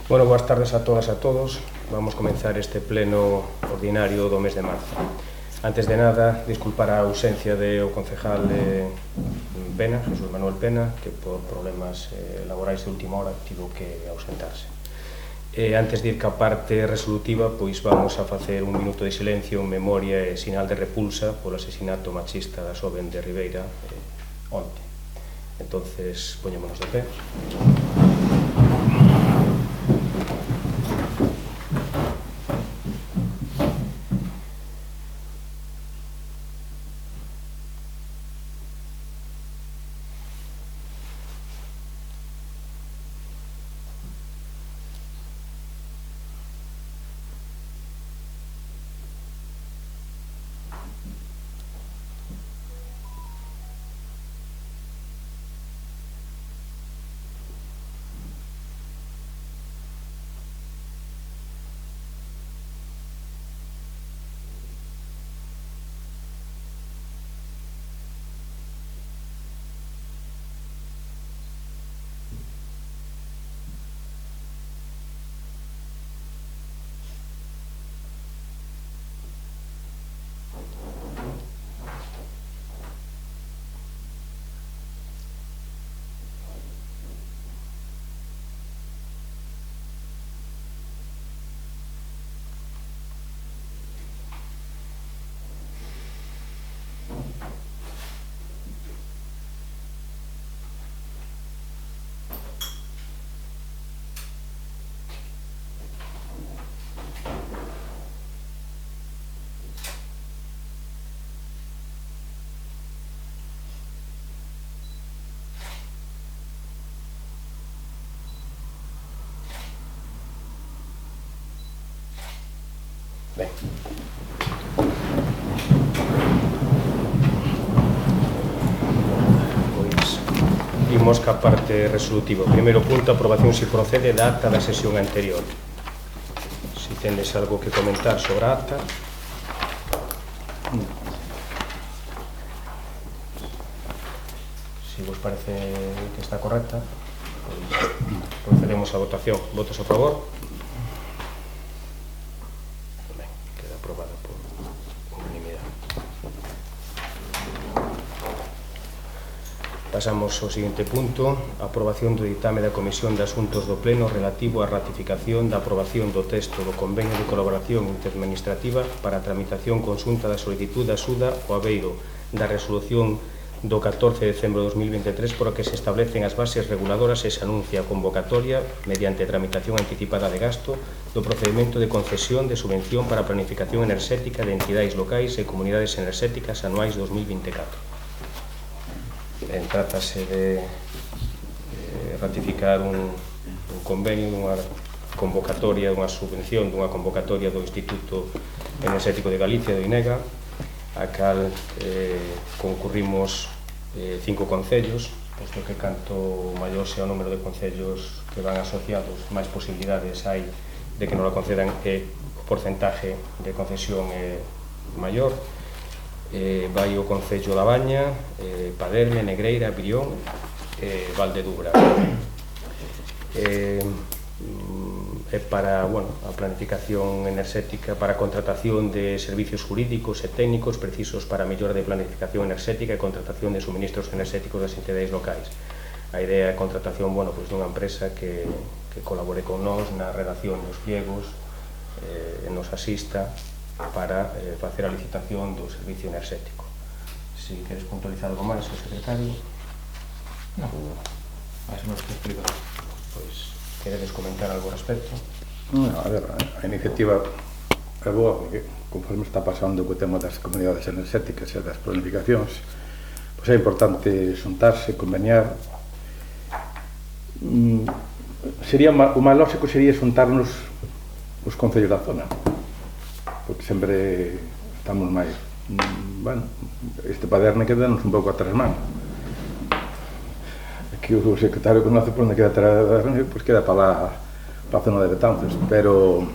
Bueno, boas tardes a todas e a todos. Vamos comenzar este pleno ordinario do mes de marzo. Antes de nada, disculpar a ausencia do concejal Pena, Jesús Manuel Pena, que por problemas laborais de última hora tivo que ausentarse. Antes de ir ca parte resolutiva, pois vamos a facer un minuto de silencio en memoria e sinal de repulsa polo asesinato machista da xoven de Ribeira onte. Entonces, poñémonos de pé. Ben. Pois, imos ca parte resolutiva. O primeiro punto, aprobación se procede da acta da sesión anterior. Se tendes algo que comentar sobre a acta. Se vos parece que está correcta, pois procedemos a votación. Votos a favor? Pasamos ao seguinte punto, aprobación do ditame da Comisión de Asuntos do Pleno relativo á ratificación da aprobación do texto do Convenio de Colaboración Interadministrativa para a tramitación conxunta da solicitud de axuda ao abeiro da resolución do 14 de decembro de 2023 por a que se establecen as bases reguladoras e se anuncia a convocatoria mediante tramitación anticipada de gasto do procedimento de concesión de subvención para a planificación enerxética de entidades locais e comunidades enerxéticas anuais 2024. Trátase de ratificar un convenio dunha convocatoria, dunha subvención dunha convocatoria do Instituto Enerxético de Galicia, do INEGA, a cal concurrimos 5 concellos, posto que canto maior sea o número de concellos que van asociados, máis posibilidades hai de que non a concedan e o porcentaje de concesión é maior. Vai o Concello da Baña, Paderme, Negreira, Brión e Valdedubra. Para a planificación enerxética, para a contratación de servicios jurídicos e técnicos precisos para a mellora de planificación enerxética e contratación de suministros enerxéticos das entidades locais. A idea é a contratación dunha empresa que colabore con nós na redacción dos pliegos e nos asista para facer a licitación do servicio enerxético. Se queres puntualizar algo máis, o secretario? Non, máis ou menos que explico. Pois, queredes comentar algo ao respecto? A ver, a iniciativa é boa, porque conforme está pasando co tema das comunidades enerxéticas e das planificacións, pois é importante xuntarse, conveniar. O máis lógico sería xuntarnos os concellos da zona, porque sempre estamos máis, este Paderna quedanos un pouco atrás man. Aquí o secretario conoce por onde queda atrás, pois queda para a zona de Betanzos, pero,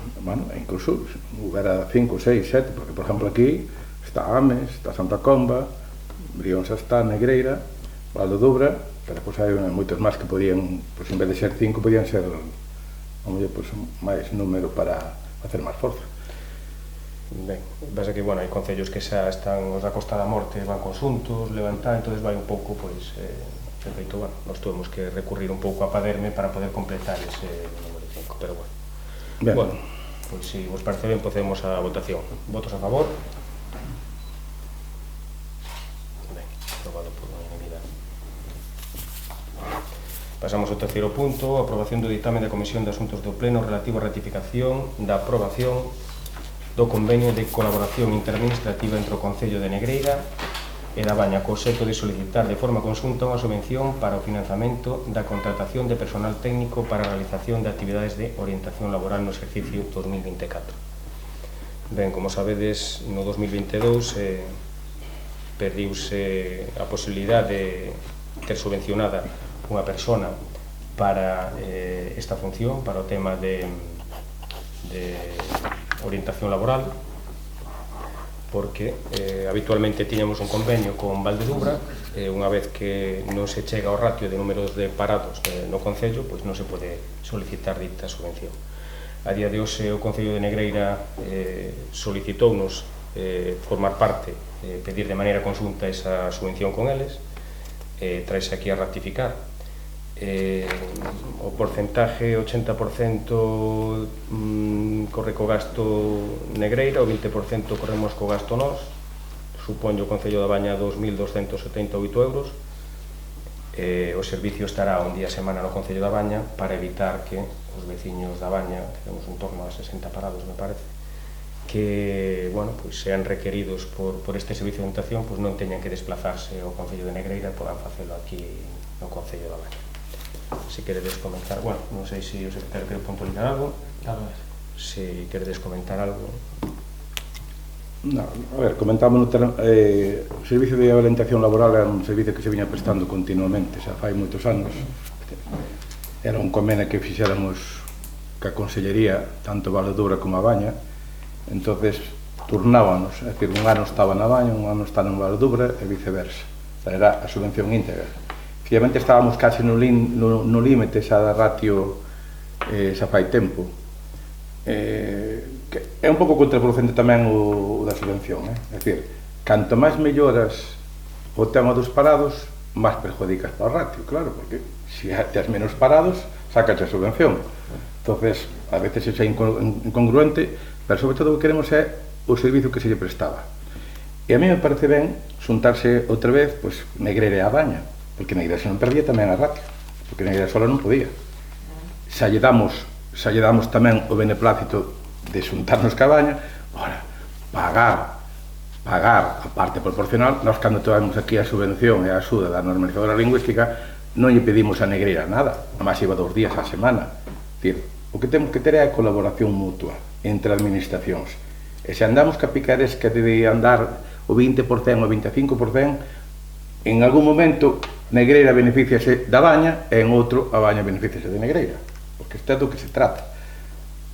incluso houbera 5, 6, 7, porque, por exemplo, aquí está Ames, está Santa Comba, Brión xa está, Negreira, Valdedubra, pero depois hai moitos máis que podían, pois en vez de ser 5, podían ser ao mellor pois, máis número para facer máis forza. Ben, pasa que, bueno, hai concellos que xa están os da Costa da Morte, van consuntos, levantar, entonces vai un pouco, pois, de feito, bueno, nos tuvemos que recurrir un pouco a Paderme para poder completar ese número 5, pero bueno. Ben. Bueno, pois, se vos parece ben, procedemos a votación. Votos a favor? Ben, aprobado por unanimidade. Pasamos ao terceiro punto, aprobación do ditame da Comisión de Asuntos do Pleno relativo á ratificación da aprobación do convenio de colaboración interadministrativa entre o Concello de Negreira e da Baña co obxecto de solicitar de forma conxunta unha subvención para o financiamento da contratación de personal técnico para a realización de actividades de orientación laboral no exercicio 2024. Ben, como sabedes, no 2022 perdiuse a posibilidade de ter subvencionada unha persona para esta función, para o tema de orientación laboral, porque habitualmente tiñamos un convenio con Valdedubra, unha vez que non se chega ao ratio de números de parados no Concello, pois non se pode solicitar dita subvención. A día de hoxe o Concello de Negreira solicitounos formar parte, pedir de maneira conxunta esa subvención con eles, traese aquí a ratificar. O porcentaje 80% corre co gasto Negreira, o 20% corremos co gasto nós, supoño o Concello da Baña 2.278 euros. O servicio estará un día a semana no Concello da Baña para evitar que os veciños da Baña, que temos un torno a 60 parados, me parece, que, bueno, pois sean requeridos por este servicio de orientación, pois non teñan que desplazarse ao Concello de Negreira e podan facelo aquí no Concello da Baña. Se queredes comentar, bueno, non sei se o secretario quere puntualizar algo. Se queredes comentar algo. No, a ver, comentámonos, o servicio de orientación laboral era un servicio que se viña prestando continuamente, xa fai moitos anos. Era un convenio que fixéramos ca Consellería, tanto Valdedubra como a Baña, entonces turnábamos, é dicir, un ano estaba na Baña, un ano estaba en Valdedubra e viceversa. Era a subvención íntegra. Finalmente estábamos casi no límite xa da ratio xa fai tempo. É un pouco contraproducente tamén o da subvención, é dicir, canto máis melloras o tema dos parados, máis perjudicas para o ratio, claro, porque se tes menos parados, sacas a subvención. Entonces, a veces é incongruente, pero sobre todo o que queremos é o servicio que se lle prestaba. E a mí me parece ben xuntarse outra vez, pois, Negreira e a Baña, porque Negreira se non perdía tamén a ratio, porque Negreira sola non podía. Xa lle damos tamén o beneplácito de xuntarnos ca Baña, ora, pagar a parte proporcional. Nós, cando tomamos aquí a subvención e a axuda da normalizadora lingüística, non lle pedimos a Negreira nada, además iba 2 días á semana. Dicir, o que temos que ter é a colaboración mutua entre administracións. E se andamos ca picaresca de andar o 20% ou 25%, en algún momento Negreira beneficiase da Baña e en outro a Baña beneficiase de Negreira, porque isto é do que se trata.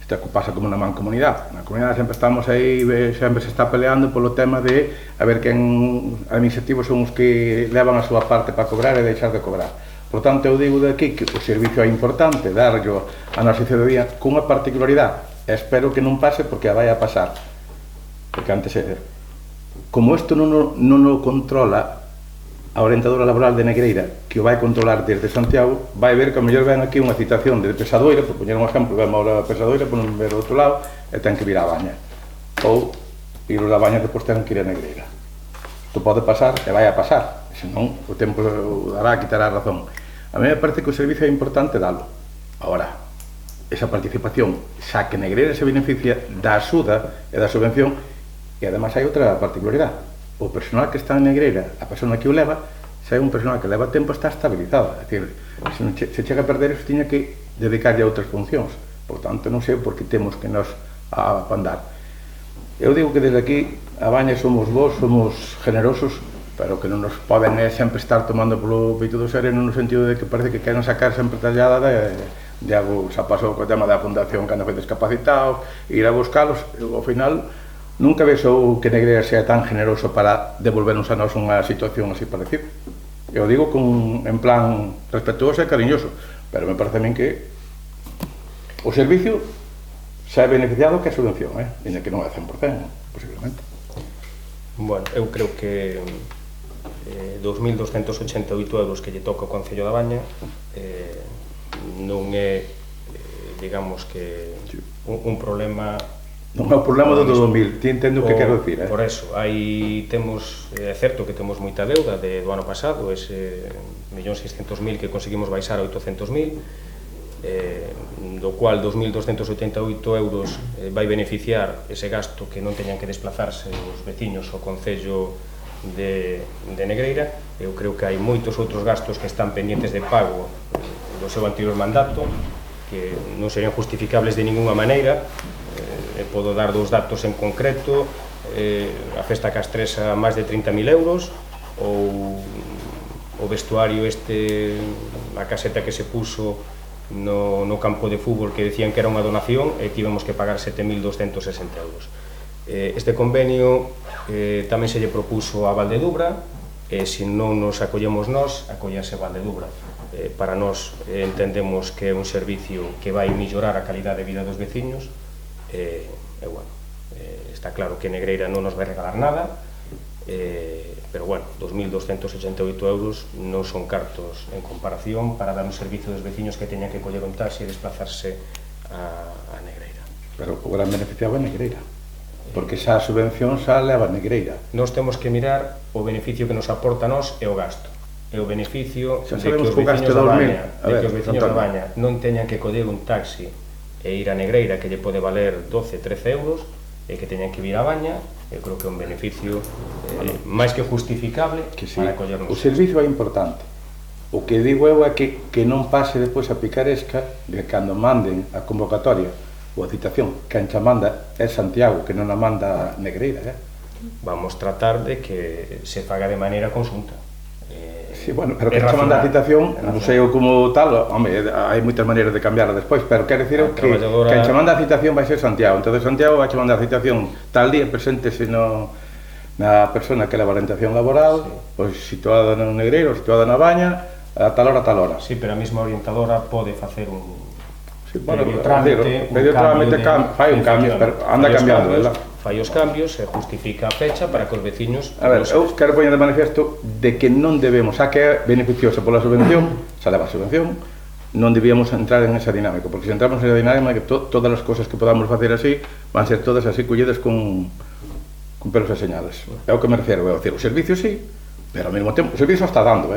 Isto é que pasa como na mancomunidade. Na comunidade sempre estamos aí, sempre se está peleando polo tema de a ver quen administrativos son os que levan a súa parte para cobrar e deixar de cobrar. Por tanto, eu digo de aquí que o servicio é importante darlo a nosa ciudadanía con unha particularidade, e espero que non pase porque a vai a pasar, porque antes como isto non o controla a orientadora laboral de Negreira, que o vai controlar desde Santiago, vai ver que a mellor ven aquí unha citación de Pesadoira, por poñer un exemplo, ven ahora a Pesadoira, por non ver outro lado, e ten que vir á Baña. Ou ir a Baña e depois ten que ir a Negreira. Isto pode pasar e vai a pasar, senón o tempo dará, quitará a razón. A mí me parece que o servicio é importante dalo. Agora, esa participación, xa que Negreira se beneficia da axuda e da subvención, e además hai outra particularidade. O personal que está en Negreira, a persona que o leva, se é un personal que leva tempo, está estabilizado. É dicir, se chega a perder, eso tiña que dedicarlle a outras funcións. Por tanto, non sei por que temos que nos apandar. Eu digo que desde aquí, a Baña somos vos, somos generosos, pero que non nos poden sempre estar tomando polo peito do sereno, no sentido de que parece que queren sacar sempre tallada de algo. Xa pasou co tema da fundación cando foi discapacitados, ir a buscalos, ao final nunca vexo que Negreira sea tan generoso para devolvernos a nós unha situación así parecida. Eu digo en plan respetuoso e cariñoso, pero me parece a min que o servicio xa é beneficiado que a subvención, ainda que non é 100%, posiblemente. Bueno, eu creo que 2.288 euros que lle toca ao Concello da Baña non é, digamos que, un problema. Non é o problema do 2000, ti entendo o que quero dicir, Por eso, aí temos, é certo que temos moita deuda do ano pasado, ese 1.600.000 que conseguimos baixar a 800.000, do cual 2.288 euros vai beneficiar ese gasto que non teñan que desplazarse os veciños ao Concello de Negreira. Eu creo que hai moitos outros gastos que están pendientes de pago do seu anterior mandato, que non serían justificables de ninguna maneira. Podo dar dous datos en concreto: a festa castresa máis de 30.000 euros, ou o vestuario a caseta que se puso no campo de fútbol, que decían que era unha donación e que íbamos que pagar 7.260 euros. Este convenio tamén se lle propuso a Valdedubra, e se non nos acollemos nós, acollase Valdedubra. Para nós entendemos que é un servicio que vai mellorar a calidade de vida dos veciños. Bueno, está claro que Negreira non nos vai regalar nada, pero bueno, 2.288 euros non son cartos en comparación para dar un servicio dos veciños que teñan que coller un taxi e desplazarse a Negreira. Pero o gran beneficiado é Negreira, porque xa a subvención xa leva a Negreira. Nós temos que mirar o beneficio que nos aporta a nós e o gasto. E o beneficio de que os veciños da Baña non teñan que coller un taxi e ir a Negreira, que lle pode valer 12-13 euros, e que teñan que vir a Baña. Eu creo que é un beneficio máis que justificable para collernos. O servicio é importante. O que digo eu é que non pase depois a picaresca de cando manden a convocatoria ou a citación, que a manda é Santiago, que non a manda Negreira. Vamos tratar de que se faga de maneira conxunta. Sí, bueno, pero que a manda a citación, non sei como tal, home, hai moitas maneiras de cambiarla despois, pero quero dicir que a manda a citación vai ser Santiago, entón Santiago vai mandar a citación tal día, preséntese na persona que leva a orientación laboral, pois situada no Negreiro, situada na Baña, a tal hora. Sí, pero a mesma orientadora pode facer un medio trámite, fai un cambio, pero anda cambiando, verdad? Fai os cambios e justifica a fecha para que os veciños... A ver, eu quero poñer de manifesto de que non debemos, que é beneficiosa pola subvención, xa leva a subvención, non debíamos entrar en esa dinámica, porque se entramos en esa dinámica, que todas as cosas que podamos facer así, van ser todas así collidas con pelos e señales. É o que me refiero, o servicio sí, pero ao mesmo tempo, o servicio está dando,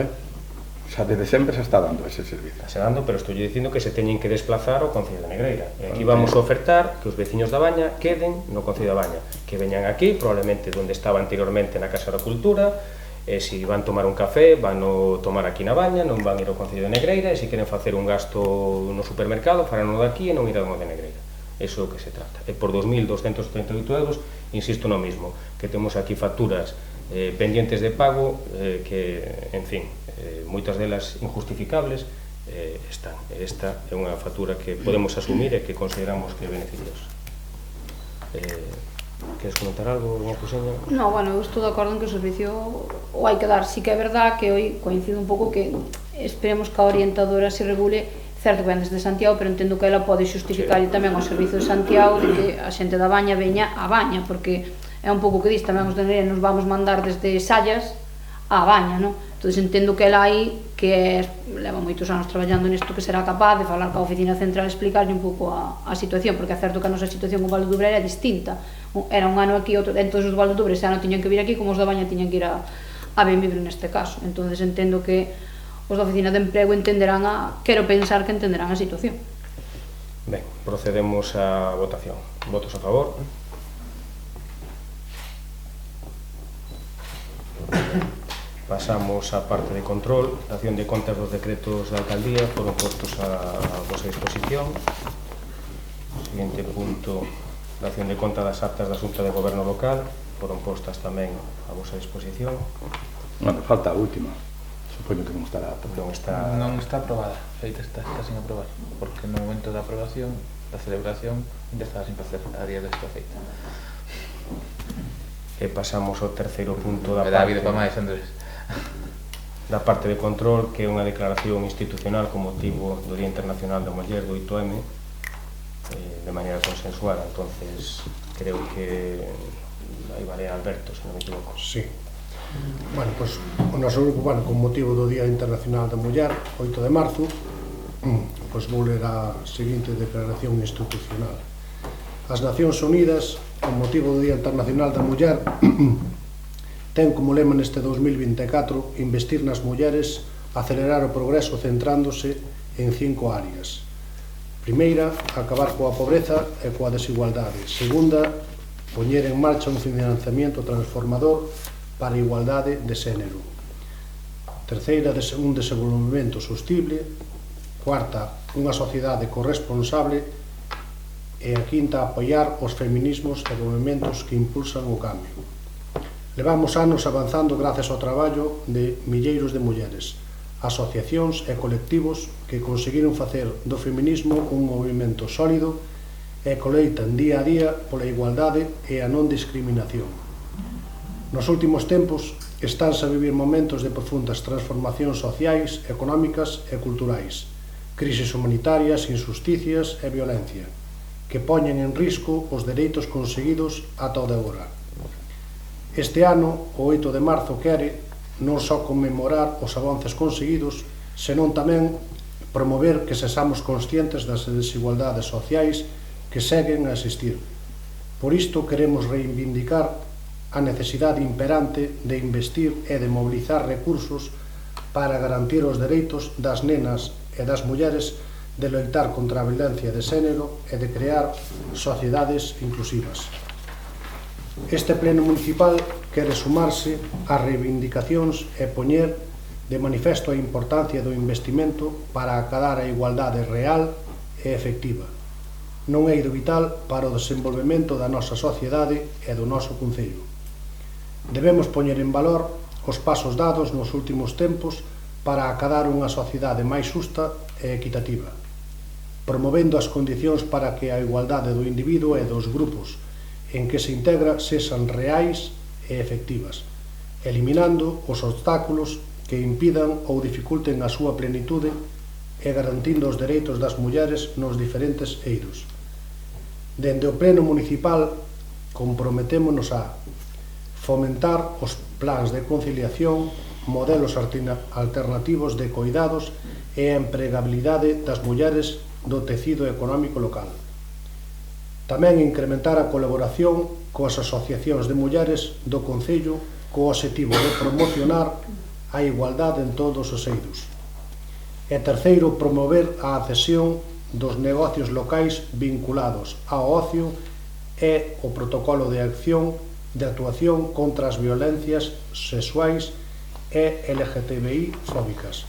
xa desde sempre se está dando ese servicio. Está dando, pero estou dicindo que se teñen que desplazar ao Concello de Negreira. E aquí vamos a ofertar que os veciños da Baña queden no Concello da Baña, que veñan aquí, probablemente onde estaba anteriormente na Casa da Cultura, e se van tomar un café, van o tomar aquí na Baña, non van ir ao Concello de Negreira, e se queren facer un gasto no supermercado, farán de aquí e non irán ao de Negreira. Eso é o que se trata. E por 2.238 euros, insisto no mismo, que temos aquí facturas pendientes de pago que, en fin, moitas delas injustificables están. Esta é unha factura que podemos asumir e que consideramos que é beneficiosa. Queres comentar algo, unha cousiña? No, bueno, eu estou de acordo en que o servicio o hai que dar. Sí que é verdad que hoy coincido un pouco que esperemos que a orientadora se regule, certo que ven desde Santiago, pero entendo que ela pode xustificar tamén o servicio de Santiago de que a xente da Baña veña a Baña, porque é un pouco que dis, tamén os de Negreira nos vamos mandar desde Sallas a Baña, non? Entón entendo que ela aí, que leva moitos anos traballando nisto, que será capaz de falar ca oficina central e explicarlle un pouco a situación, porque é certo que a nosa situación con Valdedubra era distinta. Era un ano aquí, outro, entón os de Valdedubra xa non tiñan que vir aquí, como os da Baña tiñan que ir a Benvibre neste caso. Entón entendo que os da oficina de emprego entenderán quero pensar que entenderán a situación. Ben, procedemos á votación. Votos a favor? Pasamos á parte de control. A acción de contas dos decretos da alcaldía foron postos a vosa disposición. Seguinte punto, a acción de conta das actas da Xunta de Goberno Local foron postas tamén a vosa disposición. Bueno, falta a última. Supoño que non estará. Non está aprobada, feita está sin aprobar, porque no momento da aprobación, da celebración, ainda estaba sin facer, a día de esta feita. E pasamos ao terceiro punto da parte para máis, Andrés. Da parte de control, que é unha declaración institucional con motivo do Día Internacional da Muller, do 8M, de maneira consensuada. Entonces creo que aí vale Alberto, se non me equivoco. Sí. Bueno, pois, o noso grupo, bueno, con motivo do Día Internacional da Muller, 8 de marzo, pois vou ler a seguinte declaración institucional. As Nacións Unidas, con motivo do Día Internacional da Muller, ten como lema neste 2024 investir nas mulleres, acelerar o progreso centrándose en 5 áreas. Primeira, acabar coa pobreza e coa desigualdade. Segunda, poñer en marcha un financiamento transformador para a igualdade de xénero. Terceira, un desenvolvemento sostible. Cuarta, unha sociedade corresponsable. E a quinta, apoiar os feminismos e movimentos que impulsan o cambio. Levamos anos avanzando gracias ao traballo de milleiros de mulleres, asociacións e colectivos que conseguiron facer do feminismo un movimento sólido e que loitan día a día pola igualdade e a non discriminación. Nos últimos tempos estánse a vivir momentos de profundas transformacións sociais, económicas e culturais, crisis humanitarias, injusticias e violencia, que poñen en risco os dereitos conseguidos ata o de agora. Este ano, o 8 de marzo, quere non só conmemorar os avances conseguidos, senón tamén promover que sexamos conscientes das desigualdades sociais que seguen a existir. Por isto, queremos reivindicar a necesidade imperante de investir e de mobilizar recursos para garantir os dereitos das nenas e das mulleres, de loitar contra a violencia de xénero e de crear sociedades inclusivas. Este pleno municipal quere sumarse ás reivindicacións e poñer de manifesto a importancia do investimento para acadar a igualdade real e efectiva. Non é vital para o desenvolvemento da nosa sociedade e do noso concello. Debemos poñer en valor os pasos dados nos últimos tempos para acadar unha sociedade máis xusta e equitativa, promovendo as condicións para que a igualdade do individuo e dos grupos en que se integra sexan reais e efectivas, eliminando os obstáculos que impidan ou dificulten a súa plenitude e garantindo os dereitos das mulleres nos diferentes eidos. Dende o pleno municipal comprometémonos a fomentar os plans de conciliación, modelos alternativos de coidados e a empregabilidade das mulleres do tecido económico local. Tamén incrementar a colaboración coas asociacións de mulleres do concello co obxectivo de promocionar a igualdade en todos os eidos. E terceiro, promover a accesión dos negocios locais vinculados ao ocio e o protocolo de actuación contra as violencias sexuais e LGTBI fóbicas.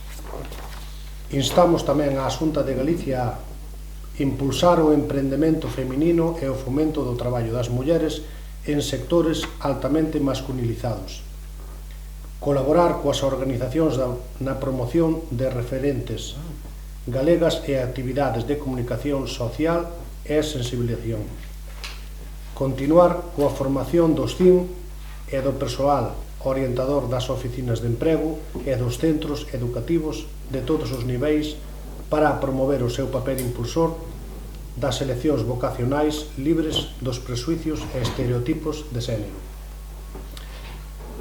Instamos tamén á Xunta de Galicia a impulsar o emprendemento feminino e o fomento do traballo das mulleres en sectores altamente masculinizados. Colaborar coas organizacións na promoción de referentes galegas e actividades de comunicación social e sensibilización. Continuar coa formación dos CIN e do persoal orientador das oficinas de emprego e dos centros educativos de todos os niveis para promover o seu papel impulsor das seleccións vocacionais libres dos presuicios e estereotipos de xénero.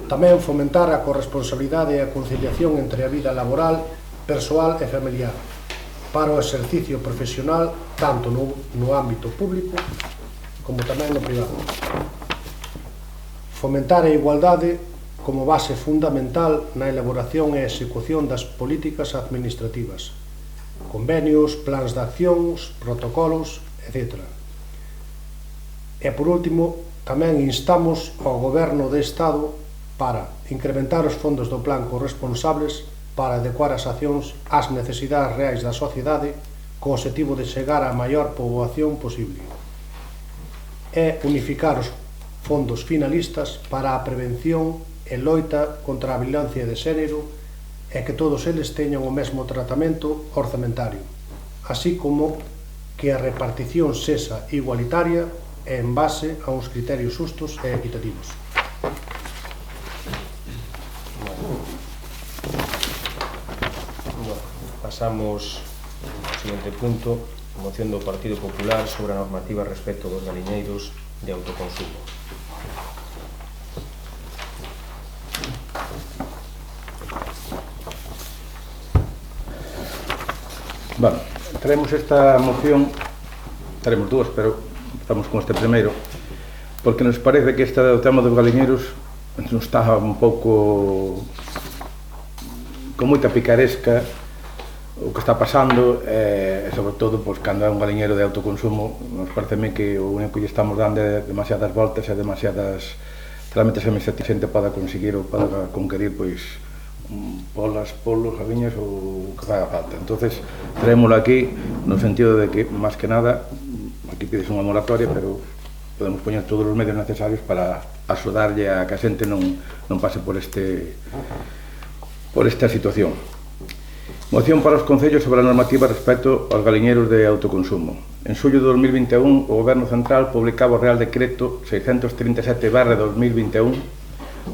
Tamén fomentar a corresponsabilidade e a conciliación entre a vida laboral, persoal e familiar para o exercicio profesional tanto no ámbito público como tamén no privado. Fomentar a igualdade como base fundamental na elaboración e execución das políticas administrativas, convenios, plans de accións, protocolos, etc. E, por último, tamén instamos ao Goberno de Estado para incrementar os fondos do plan corresponsables para adecuar as accións ás necesidades reais da sociedade co obxectivo de chegar á maior poboación posible e unificar os fondos finalistas para a prevención e loita contra a violencia de xénero e que todos eles teñan o mesmo tratamento orzamentario, así como que a repartición sexa igualitaria e en base a uns criterios xustos e equitativos. Pasamos ao seguinte punto, moción do Partido Popular sobre a normativa respecto dos galiñeiros de autoconsumo. Bueno, traemos esta moción, traemos dúas, pero estamos con este primeiro, porque nos parece que o tema dos galiñeiros nos está un pouco con moita picaresca o que está pasando, sobre todo pois, cando é un galiñeiro de autoconsumo. Nos parece a mí que o único que estamos dando é demasiadas voltas e demasiadas trámites administrativos, a xente poda conseguir ou poda conquerir pois polos, galiñas ou o que faga falta. Entonces, traémoslo aquí no sentido de que, máis que nada, aquí pides unha moratoria, pero podemos poñer todos os medios necesarios para axudarlle a que a xente non pase por esta situación. Moción para os concellos sobre a normativa respecto aos galiñeiros de autoconsumo. En xullo de 2021, o Goberno Central publicaba o Real Decreto 637/2021,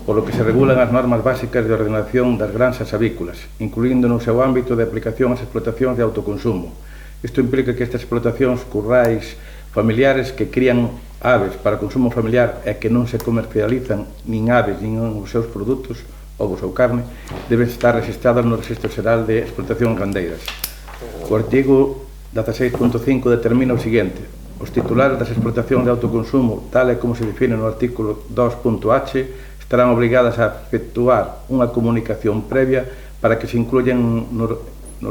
polo que se regulan as normas básicas de ordenación das granxas avícolas, incluindo no seu ámbito de aplicación as explotacións de autoconsumo. Isto implica que estas explotacións currais familiares que crían aves para consumo familiar e que non se comercializan nin aves nin os seus produtos, ovos ou carne, deben estar registradas no Rexistro Xeral de Explotacións Gandeiras. O artigo 16.5 determina o seguinte: os titulares das explotacións de autoconsumo, tal e como se define no artículo 2.h, estarán obrigadas a efectuar unha comunicación previa para que se incluyan no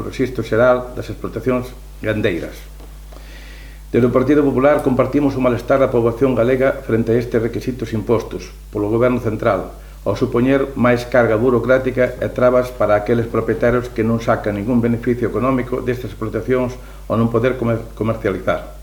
Rexistro Xeral das Explotacións Gandeiras. Desde o Partido Popular compartimos o malestar da poboación galega frente a estes requisitos impostos polo Goberno Central, ao supoñer máis carga burocrática e trabas para aqueles propietarios que non sacan ningún beneficio económico destas explotacións ou non poder comercializar.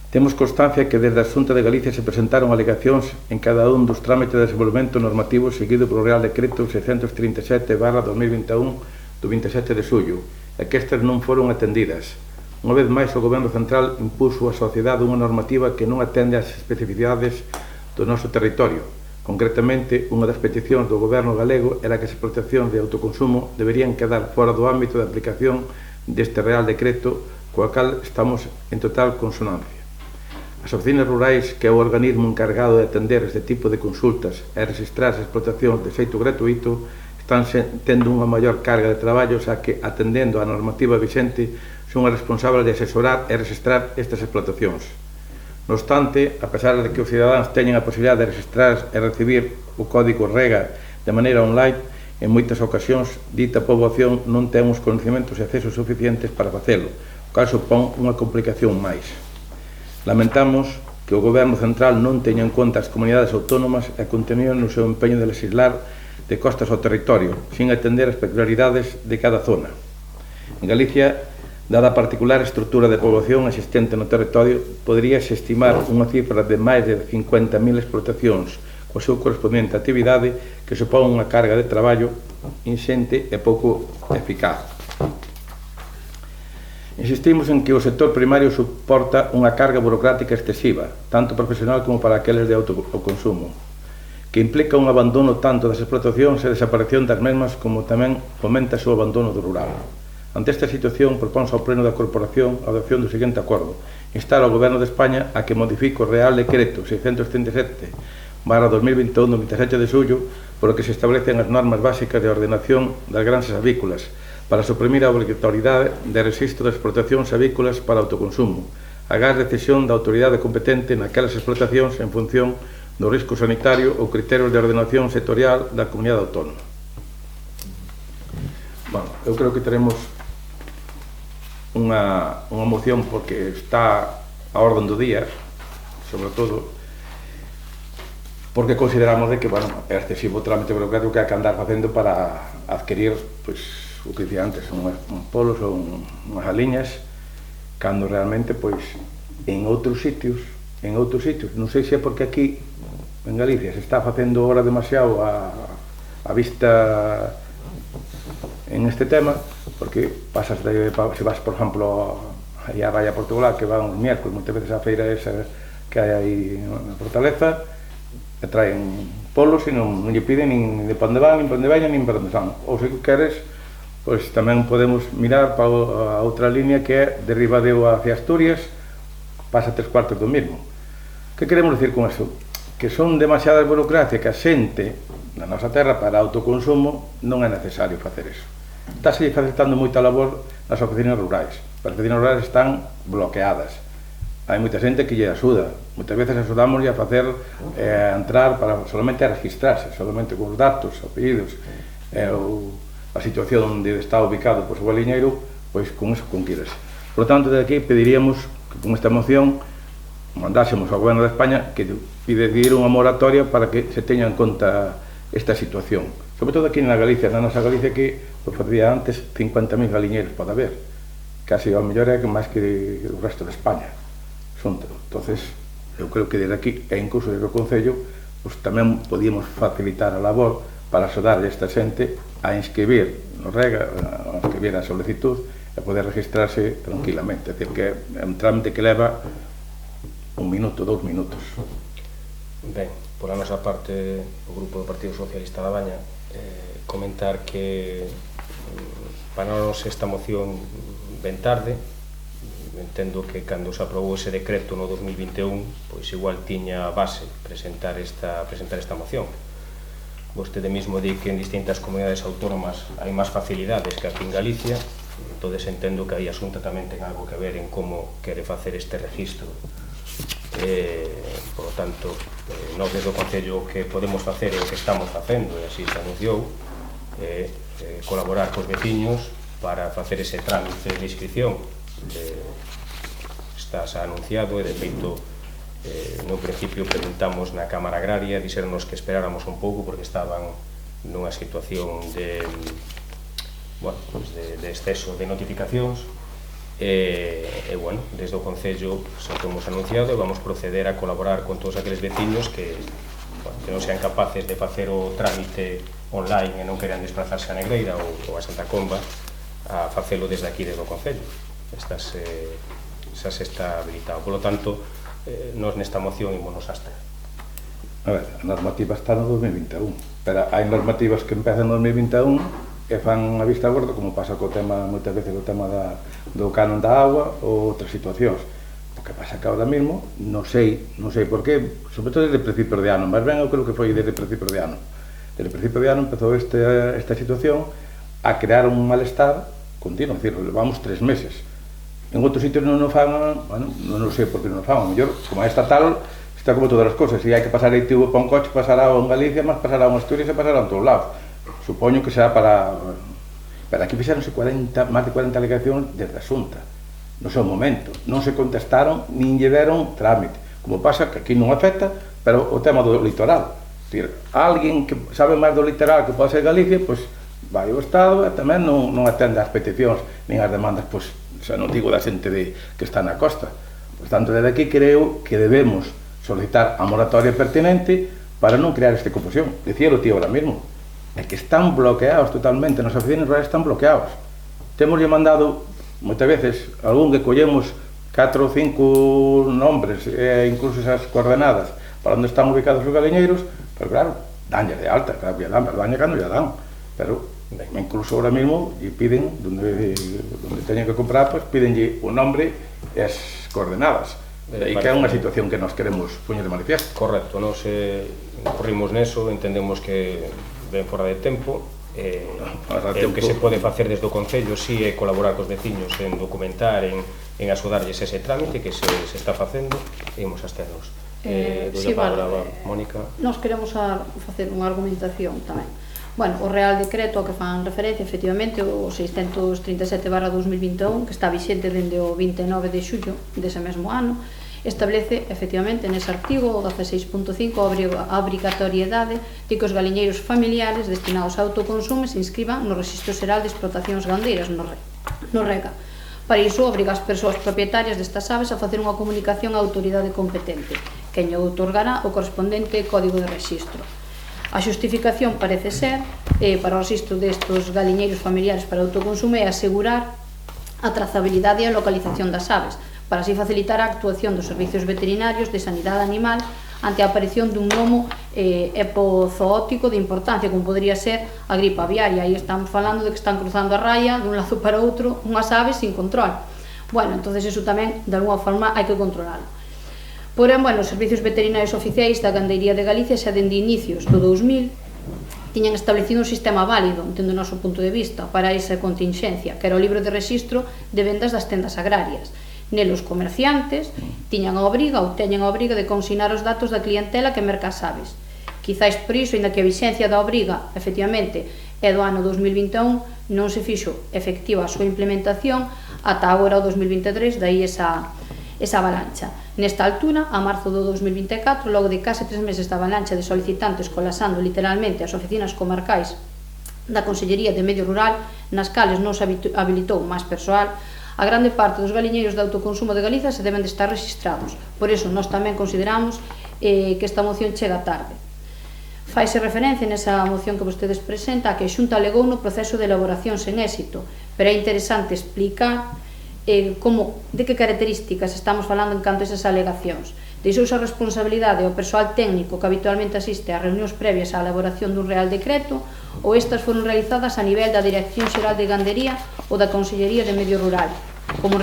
Temos constancia que desde a Xunta de Galicia se presentaron alegacións en cada un dos trámites de desenvolvemento normativo seguido polo Real Decreto 637/2021 do 27 de xullo, e que estas non foron atendidas. Unha vez máis, o Goberno Central impuso á sociedade unha normativa que non atende ás especificidades do noso territorio. Concretamente, unha das peticións do Goberno galego era que as explotacións de autoconsumo deberían quedar fora do ámbito de aplicación deste Real Decreto, coa cal estamos en total consonancia. As oficinas rurais, que é o organismo encargado de atender este tipo de consultas e registrar as explotacións de xeito gratuito, están tendo unha maior carga de traballo, xa que, atendendo á normativa vixente, son as responsables de asesorar e registrar estas explotacións. No obstante, a pesar de que os cidadáns teñen a posibilidade de registrar e recibir o código REGA de maneira online, en moitas ocasións, dita poboación non ten os conhecimentos e accesos suficientes para facelo, o cal supón unha complicación máis. Lamentamos que o Goberno Central non teña en conta as comunidades autónomas e continúe no seu empeño de legislar de costas ao territorio, sin atender as peculiaridades de cada zona. En Galicia, dada a particular estrutura de poboación existente no territorio, poderíase estimar unha cifra de máis de 50.000 explotacións, coa súa correspondente actividade, que supón unha carga de traballo inxente e pouco eficaz. Insistimos en que o sector primario suporta unha carga burocrática excesiva, tanto profesional como para aqueles de autoconsumo, que implica un abandono tanto das explotacións e desaparición das mesmas, como tamén fomenta o seu abandono do rural. Ante esta situación, proponse ao Pleno da Corporación a adopción do seguinte acordo: instar ao Goberno de España a que modifique o Real Decreto 637/2021 do 27 de xullo, polo que se establecen as normas básicas de ordenación das granxas avícolas, para suprimir a obrigatoriedade de rexistro das explotacións avícolas para autoconsumo, agás decisión da autoridade competente naquelas explotacións en función do risco sanitario ou criterios de ordenación sectorial da comunidade autónoma. Bueno, eu creo que teremos unha moción porque está a orden do día, sobre todo porque consideramos de que, bueno, é excesivo o trámite burocrático que hai que andar facendo para adquirir, pois, o que dicía antes, uns polos ou unhas aliñas, cando realmente, pois, en outros sitios, non sei se é porque aquí, en Galicia, se está facendo ahora demasiado a vista en este tema, porque pasas se vas, por exemplo, aí a Raya Portugal, que van os miércoles, moitas veces a feira esa que hai aí na Fortaleza, e traen polos e non lle piden nin de pa onde van, nin pa onde veñan, nin pa onde van. Ou se queres, pois tamén podemos mirar para a outra línea que é de Ribadeo hacia Asturias, pasa 3/4 do mesmo. Que queremos dicir con eso? Que son demasiadas burocracia que a xente na nosa terra para autoconsumo non é necesario facer eso. Está se facilitando moita labor nas oficinas rurais. As oficinas rurais están bloqueadas. Hai moita xente que lle axuda. Moitas veces axudamos a facer a entrar para solamente a registrarse, solamente con os datos, apellidos, a situación onde está ubicado o galiñeiro, pois con eso conquírase. Por lo tanto, de aquí pediríamos que con esta moción mandásemos ao Goberno de España que pediría unha moratoria para que se teña en conta esta situación. Sobre todo aquí na Galicia, na nosa Galicia, que facía antes 50.000 galiñeiros pode haber. Casi ao mellor é máis que o resto de España. Entonces, eu creo que desde aquí, e incluso desde o Concello, pues, tamén podíamos facilitar a labor para axudarle a esta xente a inscribir no REGA, a inscribir a solicitud e poder registrarse tranquilamente. É dicir, que é un trámite que leva 1 minuto, 2 minutos. Ben, pola nosa parte, o Grupo do Partido Socialista da Baña, comentar que para nós esta moción ven tarde. Entendo que cando se aprobou ese decreto no 2021, pois igual tiña a base presentar esta moción. Vostede mesmo di que en distintas comunidades autónomas hai máis facilidades que aquí en Galicia, entonces entendo que aí a Xunta tamén ten algo que ver en como quere facer este registro. Por lo tanto, nós desde o Concello que podemos facer e o que estamos facendo, e así se anunciou, colaborar cos veciños para facer ese trámite de inscripción. Está anunciado e de feito no principio preguntamos na Cámara Agraria, dixeronnos que esperáramos un pouco porque estaban nunha situación de exceso de notificacións e desde o Concello xa temos anunciado e vamos proceder a colaborar con todos aqueles veciños que non sean capaces de facer o trámite online e non queran desplazarse a Negreira ou a Santa Comba a facelo desde aquí, desde o Concello. Xa se está habilitado. Por lo tanto, nós nesta moción ímonos abster. A ver, a normativa está no 2021, pero hai normativas que empezan no 2021 e fan a vista gorda, como pasa co tema, moitas veces, o tema do canon da agua ou outras situacións. O que pasa que ahora mesmo, non sei por qué, sobre todo desde principios de ano, mas ben eu creo que foi desde principios de ano. Desde principios de ano empezou esta situación a crear un malestar continuo, é dicir, levamos 3 meses. En outros sitios non o fan, non sei por que non o fan, a mellor, como é estatal, está como todas as cosas, se hai que pasar aí tivo para un coche, pasará en Galicia, mas pasará en Asturias e pasará en todos lados. Supoño que será para... Pero aquí fixeronse máis de 40 alegacións desde a Xunta, no seu momento, non se contestaron, nin lle deron trámite, como pasa que aquí non afecta, pero o tema do litoral, é dicir, alguén que sabe máis do litoral que pode ser Galicia, pois vai ao Estado e tamén non atende as peticións nin as demandas, pois, xa non digo da xente que está na costa. Por tanto, desde aquí creo que debemos solicitar a moratoria pertinente para non crear esta confusión. Decía o tío ahora mismo, é que están bloqueados totalmente, nas oficinas rurais están bloqueados. Temoslle mandado, moitas veces, algún que collemos 4 ou 5 nombres e incluso esas coordenadas para onde están ubicados os galiñeiros, pero claro, danlle de alta, claro, danlle cando ya dan, pero incluso ahora mismo lle piden, donde teñen que comprar, pues pídenlle o nombre e as coordenadas. E que é unha situación que nos queremos poñer de manifiesto. Correcto, nos corrimos neso, entendemos que ven fora de tempo, o que se pode facer desde o Concello si é colaborar cos veciños en documentar, en axudarlles ese trámite que se está facendo, e imos absternos. Sí, vale, Mónica. Nos queremos facer unha argumentación tamén. Bueno, o Real Decreto ao que fan referencia, efectivamente, o 637/2021, que está vixente dende o 29 de xullo dese mesmo ano, establece, efectivamente, nese artigo, o 16.5, a obrigatoriedade de que os galiñeiros familiares destinados a autoconsumo se inscriban no Rexistro Xeral de Explotacións Gandeiras, no REGA. Para iso, obriga as persoas propietarias destas aves a facer unha comunicación á autoridade competente, que lle outorgará o correspondente código de rexistro. A xustificación parece ser, para o rexistro destes galiñeiros familiares para autoconsumo, é asegurar a trazabilidade e a localización das aves, para así facilitar a actuación dos servicios veterinarios de sanidade animal ante a aparición dun gnomo epozoótico de importancia, como podría ser a gripe aviaria. Aí estamos falando de que están cruzando a raya dun lazo para outro unhas aves sin control. Bueno, entonces eso tamén, de alguna forma, hai que controlarlo. Porén, bueno, os servicios veterinarios oficiais da Gandería de Galicia xa dende inicios do 2000 tiñan establecido un sistema válido, entendo o noso punto de vista, para esa contingencia, que era o libro de rexistro de vendas das tendas agrarias. Nelos comerciantes tiñan a obriga ou teñen a obriga de consignar os datos da clientela que merca as aves. Quizáis por iso, ainda que a vixencia da obriga, efectivamente, é do ano 2021, non se fixo efectiva a súa implementación ata agora o 2023, daí esa avalancha. Nesta altura, a marzo do 2024, logo de case 3 meses da avalancha de solicitantes colapsando literalmente as oficinas comarcais da Consellería de Medio Rural, nas cales non se habilitou máis persoal, a grande parte dos galiñeiros de autoconsumo de Galiza se deben de estar registrados. Por iso, nós tamén consideramos que esta moción chega tarde. Faise referencia nesa moción que vostedes presenta a que a Xunta alegou no proceso de elaboración sen éxito, pero é interesante explicar de que características estamos falando en canto a esas alegacións. Deixouse a responsabilidade ao persoal técnico que habitualmente asiste ás reunións previas á elaboración dun Real Decreto, ou estas foron realizadas a nivel da Dirección Xeral de Gandería ou da Consellería de Medio Rural, como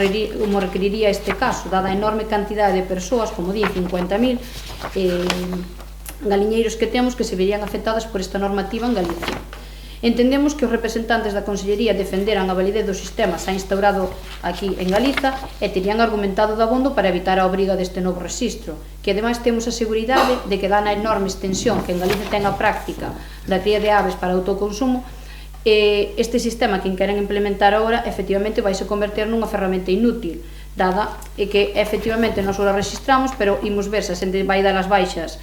requeriría este caso, dada a enorme cantidade de persoas, como di, 50.000 galiñeiros que temos que se verían afectadas por esta normativa en Galicia. Entendemos que os representantes da Consellería defenderan a validez do sistema xa instaurado aquí en Galiza e terían argumentado dabondo para evitar a obriga deste novo rexistro, que ademais temos a seguridade de que dá na enorme extensión que en Galicia ten a práctica da cría de aves para autoconsumo, este sistema que queren implementar agora efectivamente vai se converter nunha ferramenta inútil, dada que efectivamente nós ora registramos, pero imos ver se a xente vai dar as baixas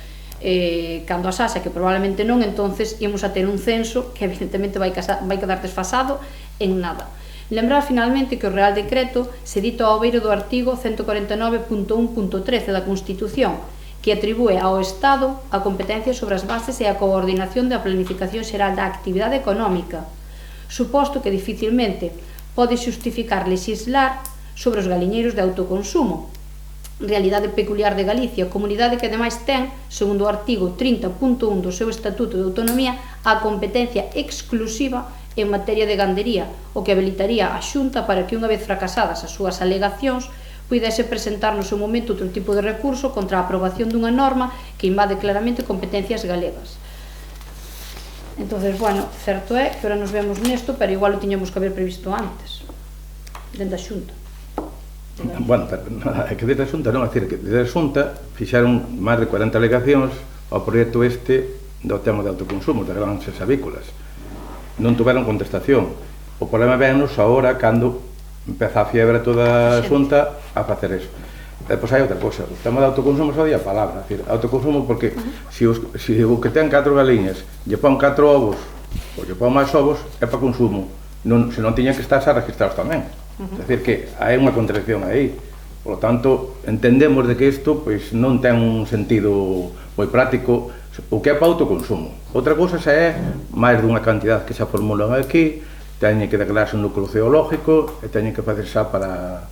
cando as haxa, que probablemente non, entonces imos a ter un censo que evidentemente vai quedar desfasado en nada. Lembrar finalmente que o Real Decreto se dita ao beiro do artigo 149.1.13 da Constitución, que atribúe ao Estado a competencia sobre as bases e a coordinación da planificación xeral da actividade económica, suposto que dificilmente pode xustificar lexislar sobre os galiñeiros de autoconsumo, realidade peculiar de Galicia, comunidade que ademais ten, segundo o artigo 30.1 do seu Estatuto de Autonomía, a competencia exclusiva en materia de gandería, o que habilitaría a Xunta para que, unha vez fracasadas as súas alegacións, puidese presentar no seu momento outro tipo de recurso contra a aprobación dunha norma que invade claramente competencias galegas. Entonces, bueno, certo é que ahora nos vemos nesto, pero igual o tiñamos que haber previsto antes, dentro da Xunta. Bueno, pero é que desde a Xunta non, é dicir, que desde a Xunta fixeron máis de 40 alegacións ao proxecto este do tema de autoconsumo, das granxas avícolas. Non tuveron contestación. O problema vénos agora cando empeza a fiebre toda a Xunta a facer eso. Depois hai outra cosa, o tema de autoconsumo só di a palabra, é dicir, autoconsumo porque se o que ten 4 galiñas lle pon 4 ovos ou lle pon máis ovos é para consumo, se non tiñan que estar xa registrados tamén. É dicir que hai unha contradicción aí. Por lo tanto, entendemos de que isto pois non ten un sentido moi práctico o que é para autoconsumo. Outra cousa xa é máis dunha cantidad que xa formulan aquí, teñen que declararse un núcleo geológico e teñen que facer xa para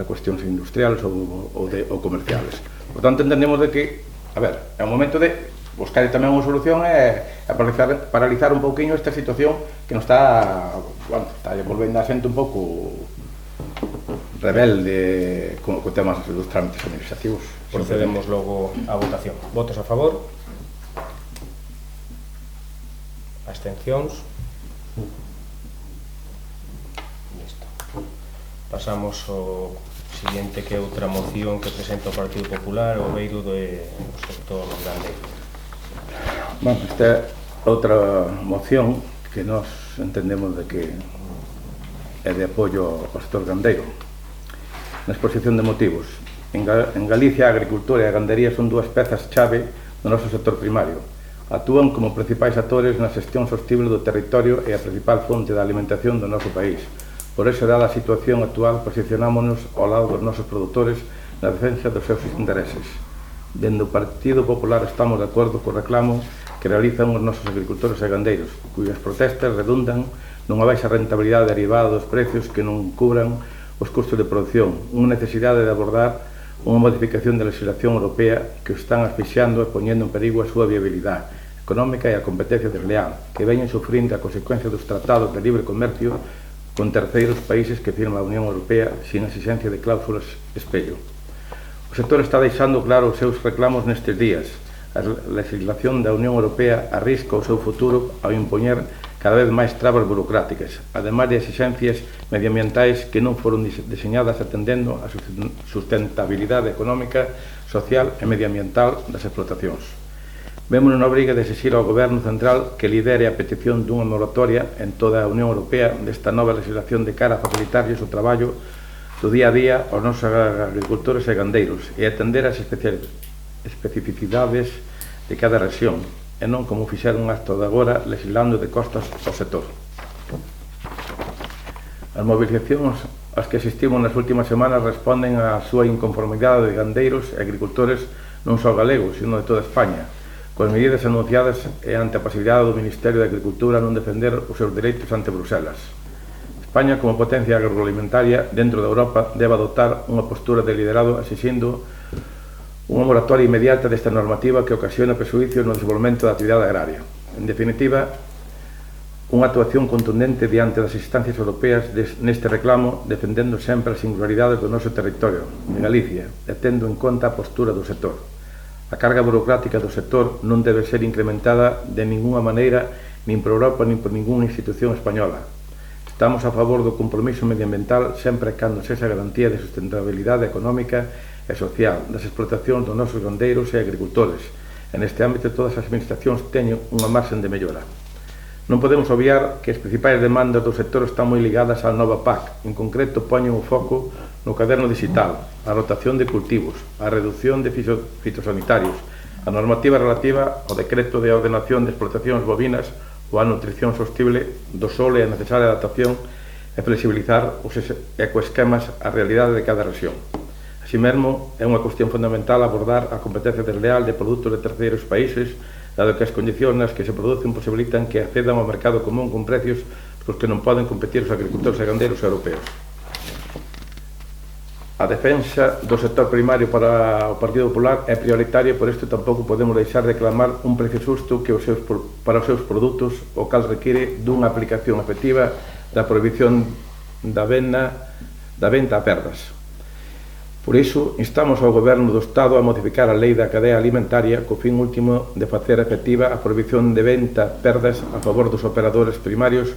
cuestións industriales ou comerciales. Por tanto, entendemos de que, a ver, é o momento de buscar tamén unha solución e paralizar un pouquiño esta situación que nos está volvendo a xente un pouco rebelde co temas dos trámites administrativos. Procedemos logo á votación. Votos a favor? Abstencións? Listo. Pasamos ao seguinte, que é outra moción que presenta o Partido Popular, o beiro do sector gandeiro. Bueno, esta é outra moción que nós entendemos de que é de apoio ao sector gandeiro. Na exposición de motivos, en Galicia a agricultura e a gandería son dúas pezas chave do noso sector primario. Actúan como principais actores na xestión sostible do territorio e a principal fonte da alimentación do noso país. Por esa dada a situación actual, posicionámonos ao lado dos nosos produtores na defensa dos seus intereses. Dende o Partido Popular estamos de acordo co reclamo que realizan os nosos agricultores e gandeiros, cuyas protestas redundan nunha baixa rentabilidade derivada dos precios que non cubran os custos de produción, unha necesidade de abordar unha modificación da legislación europea que o están asfixiando e poñendo en perigo a súa viabilidade económica e a competencia desleal, que veñen sufrindo a consecuencia dos tratados de libre comercio con terceiros países que firma a Unión Europea sin exigencia de cláusulas espello. O sector está deixando claro os seus reclamos nestes días. A legislación da Unión Europea arrisca o seu futuro ao impoñer cada vez máis trabas burocráticas, ademais de exigencias medioambientais que non foron diseñadas atendendo a sustentabilidade económica, social e medioambiental das explotacións. Vémonos na obriga de exixir ao Goberno Central que lidere a petición dunha moratoria en toda a Unión Europea desta nova legislación de cara a facilitarlles o traballo do día a día aos nosos agricultores e gandeiros e atender as especificidades de cada rexión, e non como fixeron hasta de agora legislando de costas ao sector. As movilizacións ás que asistimos nas últimas semanas responden á súa inconformidade de gandeiros e agricultores non só galegos, sino de toda España, coas medidas anunciadas e ante a pasividade do Ministerio de Agricultura non defender os seus dereitos ante Bruselas. España, como potencia agroalimentaria dentro da Europa, debe adoptar unha postura de liderado exixindo unha moratoria inmediata desta normativa que ocasiona prexuicios no desenvolvemento da actividade agraria. En definitiva, unha actuación contundente diante das instancias europeas neste reclamo, defendendo sempre as singularidades do noso territorio, de Galicia, e tendo en conta a postura do sector. A carga burocrática do sector non debe ser incrementada de ninguna maneira nin por Europa nin por ninguna institución española. Estamos a favor do compromiso medioambiental sempre cando sexa garantía de sustentabilidade económica e social das explotacións dos nosos gandeiros e agricultores. En este ámbito todas as administracións teñen unha marxen de mellora. Non podemos obviar que as principais demandas do sector están moi ligadas á nova PAC. En concreto, poñen o foco no caderno digital, a rotación de cultivos, a reducción de fitosanitarios, a normativa relativa ao decreto de ordenación de explotacións bovinas ou a nutrición sostible do solo e a necesaria adaptación e flexibilizar os ecoesquemas á realidade de cada rexión. Así mesmo, é unha cuestión fundamental abordar a competencia desleal de produtos de terceiros países, dado que as condicións nas que se producen posibilitan que accedan ao mercado común con precios cos que non poden competir os agricultores e gandeiros europeos. A defensa do sector primario para o Partido Popular é prioritaria, por isto tampouco podemos deixar de reclamar un precio xusto para os seus produtos, o cal require dunha aplicación efectiva da prohibición da venta a perdas. Por iso, instamos ao Goberno do Estado a modificar a Lei da Cadea Alimentaria co fin último de facer efectiva a prohibición de venta perdas a favor dos operadores primarios,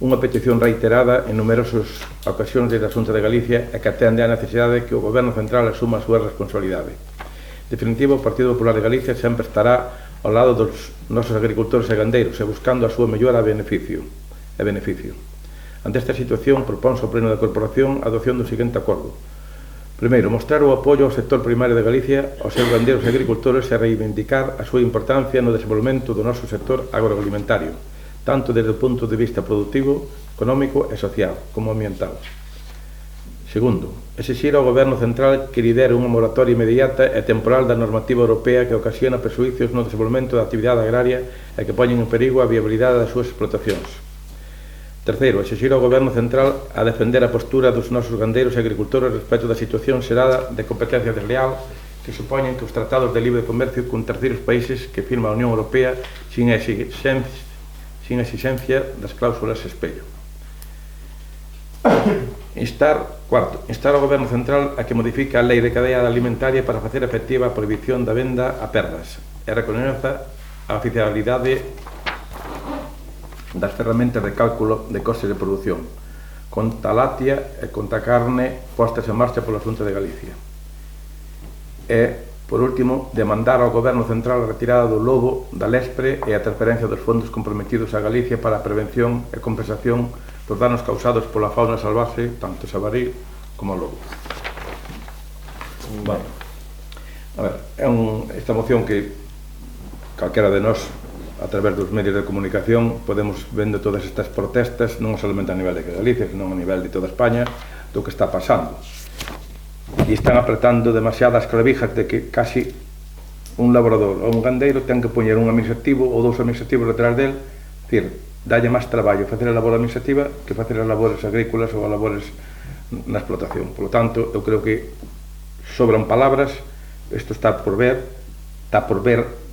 unha petición reiterada en numerosas ocasións desde a Xunta de Galicia e que atende á necesidade que o Goberno Central asuma a súa responsabilidade. En definitiva, o Partido Popular de Galicia sempre estará ao lado dos nosos agricultores e gandeiros e buscando a súa mellora a beneficio. Ante esta situación, proponse ao Pleno da Corporación a adopción do seguinte acordo. Primeiro, mostrar o apoio ao sector primario de Galicia, aos seus gandeiros e agricultores e reivindicar a súa importancia no desenvolvemento do noso sector agroalimentario, tanto desde o punto de vista productivo, económico e social, como ambiental. Segundo, exixir ao Goberno Central que lidere unha moratoria inmediata e temporal da normativa europea que ocasiona prexuicios no desenvolvemento da actividade agraria e que poñen en perigo a viabilidade das súas explotacións. Terceiro, exixir ao Goberno Central a defender a postura dos nosos gandeiros e agricultores respecto da situación xerada de competencia desleal que supoñen que os tratados de libre comercio con terceiros países que firma a Unión Europea sin exigencia das cláusulas espello. Cuarto, instar ao Goberno Central a que modifique a Lei de Cadea Alimentaria para facer efectiva a prohibición da venda a perdas e recoñeza a oficialidade das ferramentas de cálculo de costes de produción, conta láctea e conta carne postas en marcha pola Xunta de Galicia. E, por último, demandar ao Goberno Central a retirada do lobo da Lespre e a transferencia dos fondos comprometidos a Galicia para a prevención e compensación dos danos causados pola fauna salvaxe, tanto xabaril como lobo. Bueno, a ver, esta moción que calquera de nós a través dos medios de comunicación podemos vendo todas estas protestas non solamente a nivel de Galicia, senón a nivel de toda España do que está pasando e están apretando demasiadas clavijas de que casi un labrador ou un gandeiro ten que poñer un administrativo ou dous administrativos detrás del, decir, dalle máis traballo facer a labor administrativa que facer as labores agrícolas ou as labores na explotación. Por lo tanto, eu creo que sobran palabras, isto está por ver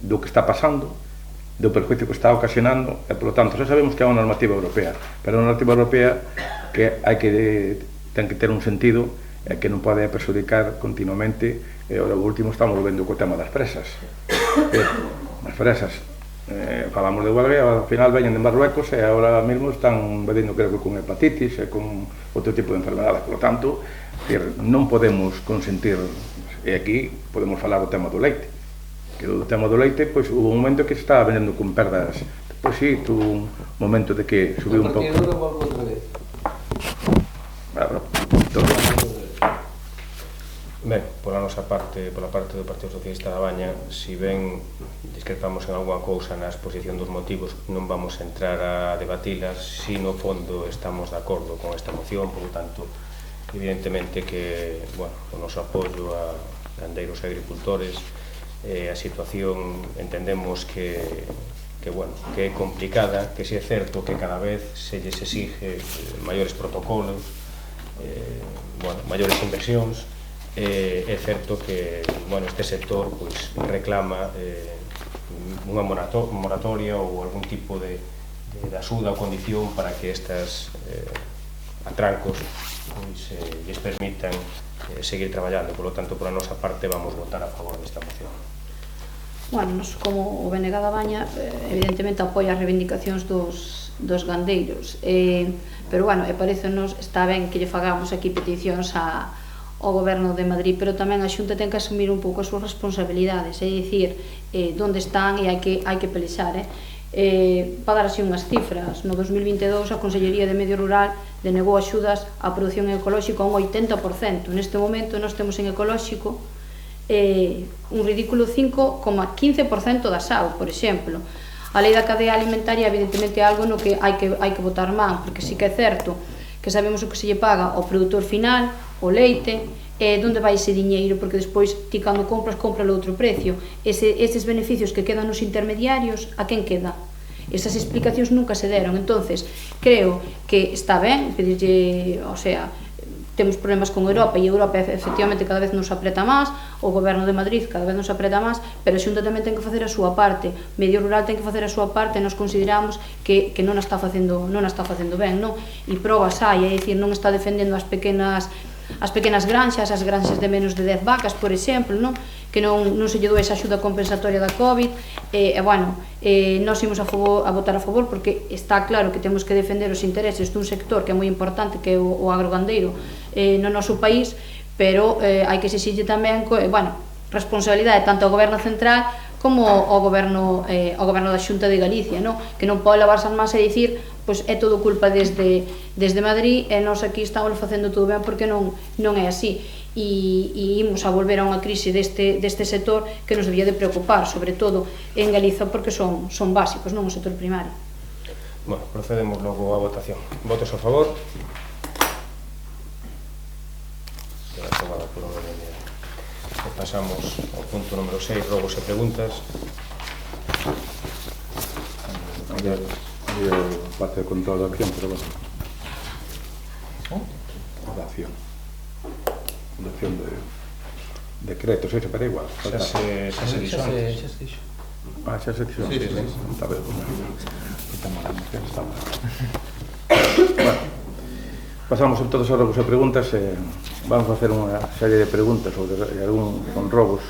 do que está pasando, do perjuicio que está ocasionando, e, polo tanto, xa sabemos que é unha normativa europea, pero unha normativa europea que ten que ter un sentido e que non pode perxudicar continuamente, e o último estamos vendo co tema das presas. As presas, falamos de huelga, ao final veñen de Marruecos e agora mesmo están vedendo, creo que con hepatitis e con outro tipo de enfermedades. Por lo tanto, non podemos consentir, e aquí podemos falar do tema do leite, que o tema do leite, pois, hubo un momento que se estaba vendendo con perdas. Pois sí, tuvo un momento de que subiu un pouco. Volvo outra vez. Ben, pola nosa parte, pola parte do Partido Socialista da Baña, si ben discrepamos en alguna cousa na exposición dos motivos, non vamos a entrar a debatilas, si no fondo estamos de acordo con esta moción, por lo tanto, evidentemente que, bueno, o noso apoio a gandeiros e agricultores, a situación entendemos que é complicada, que si é certo que cada vez se lles exige maiores protocolos, maiores inversións, é certo que este sector reclama unha moratoria ou algún tipo de axuda ou condición para que estes atrancos lles permitan seguir traballando. Por lo tanto, por a nosa parte, vamos votar a favor desta moción. Bueno, nos, como o BNG da Baña, evidentemente apoia as reivindicacións dos gandeiros, pero, bueno, parecenos está ben que lle fagamos aquí peticións ao Goberno de Madrid, pero tamén a Xunta ten que asumir un pouco as súas responsabilidades, é dicir, onde están e hai que pelexar, para dar así unhas cifras. No 2022 a Consellería de Medio Rural denegou axudas á produción ecolóxica un 80%. Neste momento nós temos en ecolóxico un ridículo 5,15% da SAU, por exemplo. A lei da cadea alimentaria evidentemente é algo no que hai que botar man, porque sí que é certo que sabemos o que se lle paga ao produtor final, o leite, onde vai ese diñeiro, porque despois ti cando compras, cómpralo a outro precio. Eses beneficios que quedan nos intermediarios, a quen queda? Esas explicacións nunca se deron. Entonces, creo que está ben pedirlle, o sea, temos problemas con Europa e Europa efectivamente cada vez nos apreta máis, o Goberno de Madrid cada vez nos apreta máis, pero a Xunta tamén ten que facer a súa parte, Medio Rural ten que facer a súa parte, e nos consideramos que non a está facendo ben, non? E probas hai, é dicir, non está defendendo as pequenas granxas, as granxas de menos de 10 vacas, por exemplo, non? Que non se lle doe esa axuda compensatoria da COVID, nós imos a votar a favor porque está claro que temos que defender os intereses dun sector que é moi importante, que é o agrogandeiro no noso país, pero hai que exixirlle tamén responsabilidade tanto ao Goberno Central como ao Goberno da Xunta de Galicia, non? Que non pode lavarse as mans e dicir pois é todo culpa desde Madrid e nós aquí estamos facendo todo ben, porque non é así. E imos a volver a unha crise deste sector que nos debía de preocupar, sobre todo en Galiza, porque son básicos, non o sector primario. Bueno, procedemos logo á votación. Votos a favor? Queda aprobada por unanimidade. Pasamos ao punto número 6, rogos e preguntas. Parte de control da acción, pero bueno. Da acción de decretos, eso, pero igual. Xa se dixo antes. Xa se dixo antes. Está ben, pasamos en todos os rogos e preguntas. Vamos a facer unha serie de preguntas sobre algún con rogos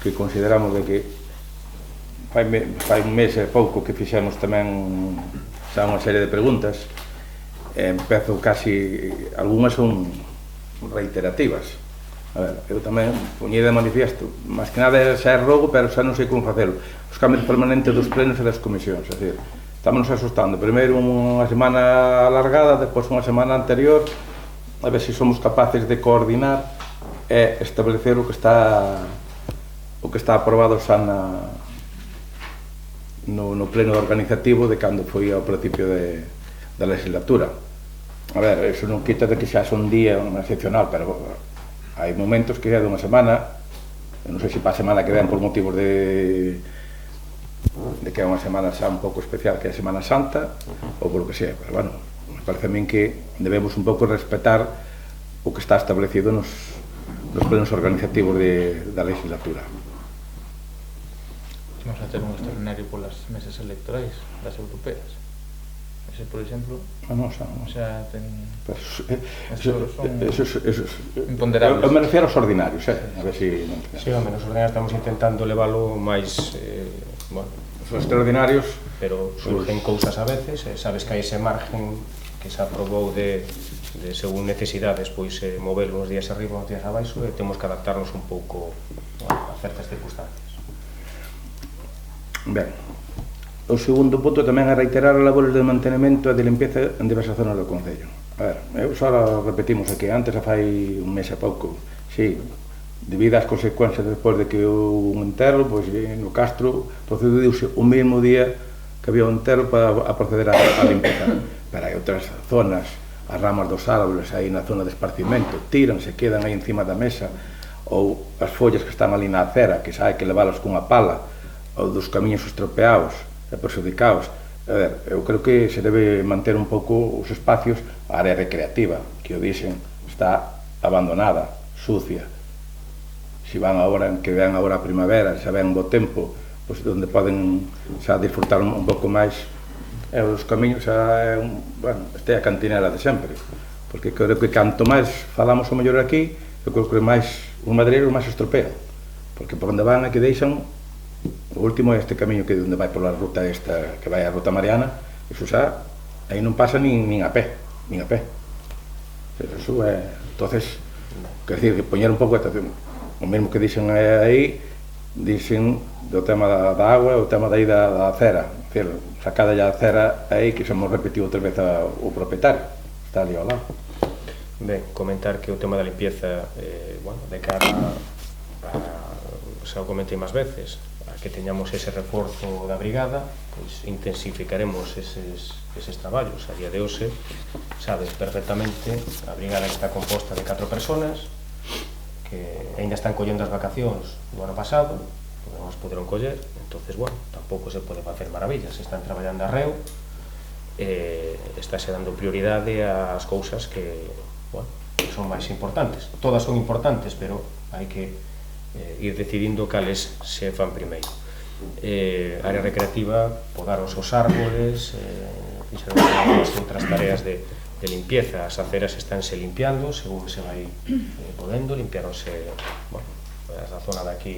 que consideramos de que fai un mes e pouco que fixemos tamén xa unha serie de preguntas. Empezo casi, algunhas son reiterativas. A ver, eu tamén poñei de manifiesto, máis que nada xa é rogo, pero xa non sei como facelo, os cambios permanentes dos plenos e das comisións, é dicir, estamos asustando, primeiro unha semana alargada, depois unha semana anterior, a ver se somos capaces de coordinar e establecer o que está aprobado xa no pleno organizativo de cando foi ao principio da legislatura. A ver, eso non quita de que xa son día excepcional, pero hai momentos que é de unha semana, non sei se para a semana que ven por motivos de que é unha semana xa un pouco especial, que é a Semana Santa, ou por lo que sea, pero bueno, me parece a min que debemos un pouco respetar o que está establecido nos dos plenos organizativos da legislatura. Vamos a ter un extraordinario polas mesas electorais das europeas. Ese, por exemplo, xa ten... Esos imponderables. Eu me refiero aos ordinarios, a ver se... Sí, ao menos ordinarios estamos intentando leválo máis, bueno, Os extraordinarios... pero surgen cousas a veces, sabes que hai ese margen que se aprobou de según necesidades, pois movelo uns días arriba, uns días abaixo, e temos que adaptarnos un pouco a certas circunstancias. Ben, o segundo punto tamén é reiterar as labores de mantenimento e de limpieza en diversas zonas do Concello. A ver, eu só repetimos aquí, antes a fai un mes e pouco, sí, debido ás consecuencias despois de que houve un enterro, pois no Castro procediuse o mesmo día que había un enterro para proceder a limpeza. Pero hai outras zonas, as ramas dos árboles aí na zona de esparcimento, tiranse, quedan aí encima da mesa, ou as follas que están ali na acera, que xa hai que leválas cunha pala, ou dos camiños estropeados e perjudicados. A ver, eu creo que se debe manter un pouco os espacios, a área recreativa, que o dixen, está abandonada, sucia. Se van agora, que vean agora a primavera, se ven bo tempo, pois onde poden xa disfrutar un pouco máis, e os camiños xa é bueno, este é a cantinera de sempre, porque creo que canto máis falamos o mellor aquí, eu creo que máis os madreiros máis estropean, porque por onde van é que deixan. O último é este camiño que onde vai pola ruta esta, que vai a ruta Mariana, iso xa, aí non pasa nin a pé. Pero iso é, entonces, quer dizer, que poñer un pouco de atención. O mesmo que dixen aí, dixen do tema da agua, o tema da ida da acera, decir, sacada ya a acera aí, que xa hemos repetido outra vez o propietario, está ali ao lado. Ben, comentar que o tema da limpieza, bueno, de cara xa o comentei máis veces, que teñamos ese reforzo da brigada, pois intensificaremos eses traballos. A día de hoxe, sabes perfectamente, a brigada está composta de 4 personas que ainda están collendo as vacacións do ano pasado, porque non as poderon coller, entonces, bueno, tampouco se pode facer maravillas, están traballando a reo, estáse dando prioridade ás cousas que, bueno, que son máis importantes. Todas son importantes, pero hai que ir decidindo cales se fan primeiro. Área recreativa, podar os árboles, fixeron as outras tareas de limpieza. As aceras estánse limpiando según se vai podendo, limpiaronse, bueno, a zona de aquí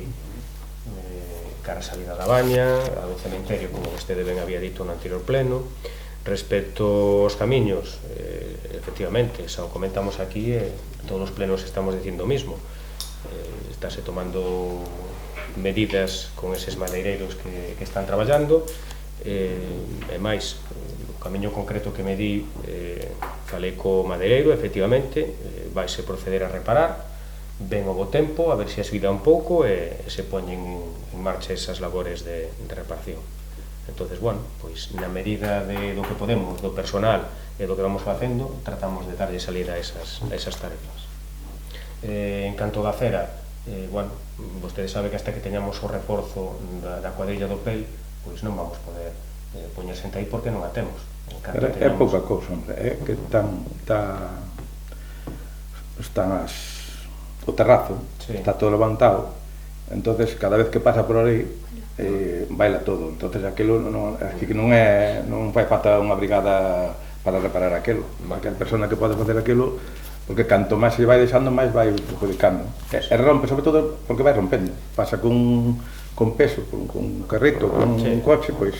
cara a salida da baña, a do cementerio, como vostede ben había dito no anterior pleno. Respecto aos camiños, efectivamente, xa o comentamos aquí, todos os plenos estamos dicindo o mismo. Estáse tomando medidas con eses madeireiros que están traballando, e máis, o camiño concreto que me di, falei co madeireiro, efectivamente, vaise proceder a reparar, ven o bo tempo, a ver se asvida un pouco e se poñen en marcha esas labores de reparación. Entonces, bueno, pois na medida do que podemos, do personal e do que vamos facendo, tratamos de darlle salida a esas tarefas. En canto da acera, bueno, vostede sabe que hasta que teñamos o reforzo da cuadrilla do PEI, pois non vamos poder poñer xente aí porque non a temos. É pouca cousa, hombre, é que están o terrazo, está todo levantado, entonces cada vez que pasa por aí baila todo, entonces aquilo non fai falta unha brigada para reparar aquilo, aquela persona que pode facer aquilo, porque canto máis se vai deixando, máis vai perjudicando. E rompe, sobre todo, porque vai rompendo. Pasa con peso, con carrito, con un coche, pois...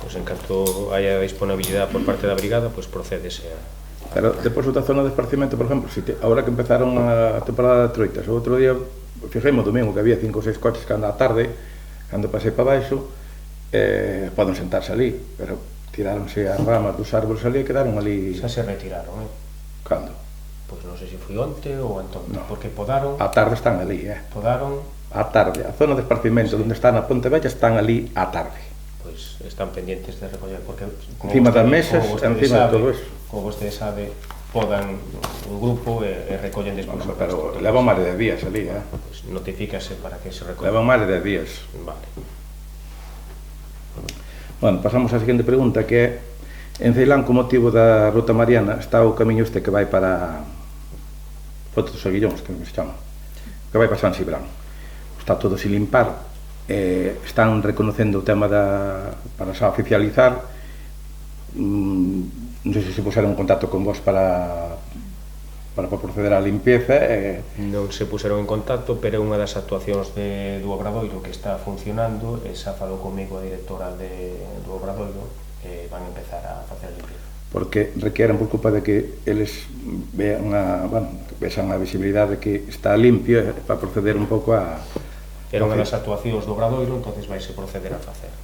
Pois en canto haya disponibilidade por parte da brigada, pois procédese a... Pero depois outra zona de esparcimento, por exemplo, agora que empezaron a temporada de troitas, o outro día, fijemos domingo que había 5 ou 6 coches que anda a tarde, cando pasei para baixo, poden sentarse ali, pero tiráronse as ramas dos árboles ali e quedaron ali... Xa se retiraron, Cando? Pois non sei se foi onte ou entón, porque podaron... A tarde están ali, Podaron... A tarde, a zona de esparcimento onde está na Ponte Vella están ali a tarde. Pois están pendientes de recoller, porque... Encima das mesas, encima de todo eso. Como vostede sabe, podan o grupo e recollen despois. Pero levan máis de 10 días ali, Pois notifícase para que se recolle. Levan máis de 10 días. Vale. Bueno, pasamos á seguinte pregunta, que é: en Ceilán, con motivo da Ruta Mariana, está o camiño este que vai para Foto dos Aguillóns, que se chama. que vai para San Cibrán. Está todo sin limpar, están reconocendo o tema para xa oficializar. Non sei se puseron en contacto con vos para proceder á limpieza. Non se puseron en contacto, pero é unha das actuacións do Obradoiro que está funcionando, e xa falou comigo a directora do Obradoiro, e van a empezar a facer a limpieza. Porque requieren por culpa de que eles vean a visibilidade que está limpio, para proceder un pouco a... Era unha das actuacións do Obradoiro, entonces vaise proceder a facer.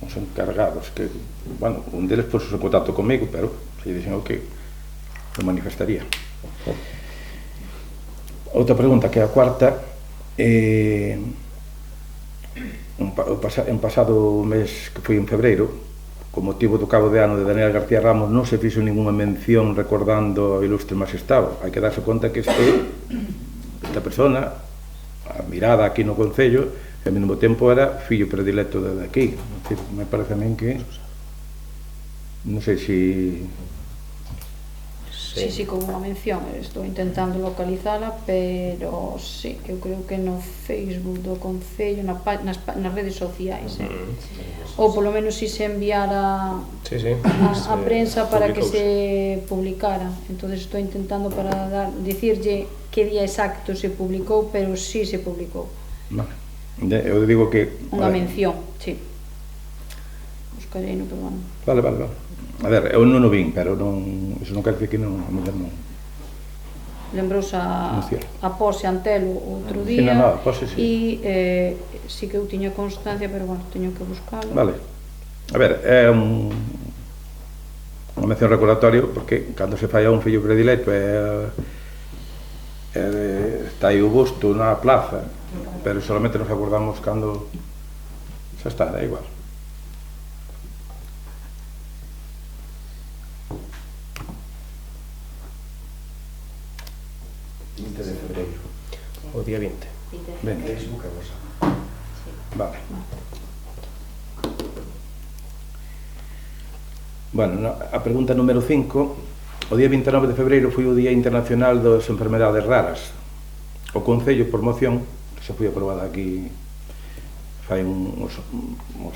Os encargados, que, bueno, un deles puso en contacto comigo, pero se dixen o que lo manifestaría. Outra pregunta, que é a cuarta. En pasado mes, que foi en febreiro, con motivo do cabo de ano de Daniel García Ramos, non se fixo ninguna mención recordando o ilustre magistrado. Hai que darse conta que esta persona, admirada aquí no Concello, e ao mesmo tempo era fillo predilecto de aquí. Me parece a min que... non sei se... Sí, con unha mención, estou intentando localizala, pero sí, eu creo que no Facebook do Concello, nas redes sociais, ou polo menos si se enviara a prensa para que se publicara. Entón estou intentando para dicirlle que día exacto se publicou, pero sí se publicou. Eu digo que... Unha mención, sí. Buscarei no programa. Vale. A ver, eu non o vin, pero iso non quer dizer que non... Lembrouse a Pose Antelo outro día, e sí que eu tiña constancia, pero bueno, teño que buscalo. Vale. A ver, é unha mención recordatorio, porque cando se falla un fillo predilecto está aí o busto na plaza, pero solamente nos acordamos cando xa está, é igual. 20 de febreiro. O día 20. Facebook é vosa. Vale. Bueno, a pregunta número 5. O día 29 de febreiro foi o Día Internacional das Enfermedades Raras. O Concello, por moción, que se foi aprobada aquí fai uns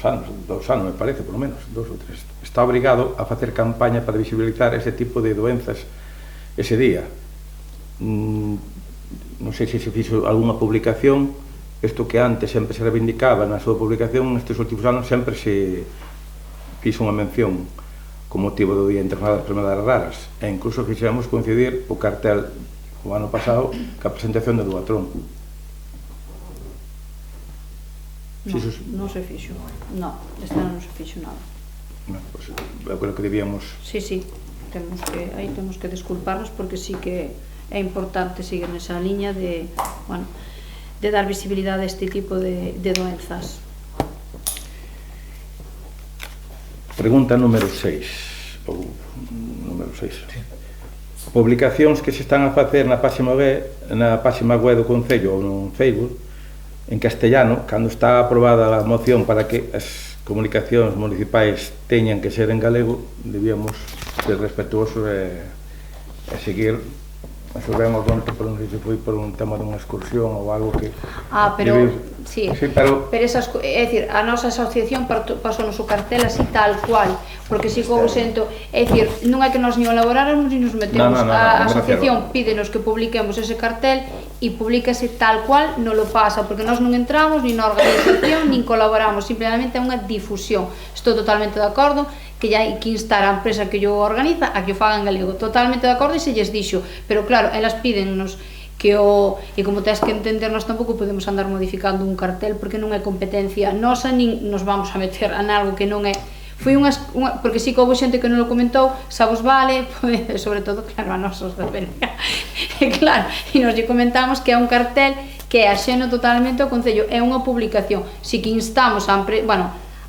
anos, 2 anos, me parece, por lo menos, 2 ou 3, está obrigado a facer campaña para visibilizar ese tipo de doenzas ese día. Non sei se se fixo algunha publicación. Isto que antes sempre se reivindicaba na súa publicación, nestes últimos anos sempre se fixo unha mención con motivo do Día Internacional das Enfermedades Raras, e incluso fixemos coincidir o cartel o ano pasado ca presentación de Duatrón. Non se fixo, non, este ano non se fixo nada. Pues, eu creo que debíamos... Sí, aí temos que desculparnos, porque sí que é importante seguir nesa liña de dar visibilidade a este tipo de doenzas. Pregunta número 6 ou número 6. Publicacións que se están a facer na páxina web do Concello ou no Facebook en castellano, cando está aprobada a moción para que as comunicacións municipais teñan que ser en galego, debíamos ser respetuosos e seguir. Sabemos onde, por non sei se foi por un tema dunha excursión ou algo que... pero esas, é dicir, a nosa asociación pasou no seu cartel así tal cual, porque si como sento, é dicir, non é que nos nin elaboráramos ni nos metemos, a asociación pídenos que publiquemos ese cartel e publícase tal cual, non lo pasa, porque nós non entramos nin na organización, nin colaboramos, simplemente é unha difusión. Estou totalmente de acordo que hai que instar a empresa que yo organiza a que o faga en galego, totalmente de acordo, e se lles dixo, pero claro, elas pídennos que e como tens que entender, nós tampouco podemos andar modificando un cartel porque non é competencia nosa, nin nos vamos a meter en algo que non é. Foi porque si que houve xente que non o comentou, xa vos vale, sobre todo, claro, a nosos da Belga, e claro, e nos lle comentamos que é un cartel que é axeno totalmente ao Concello, é unha publicación, si que instamos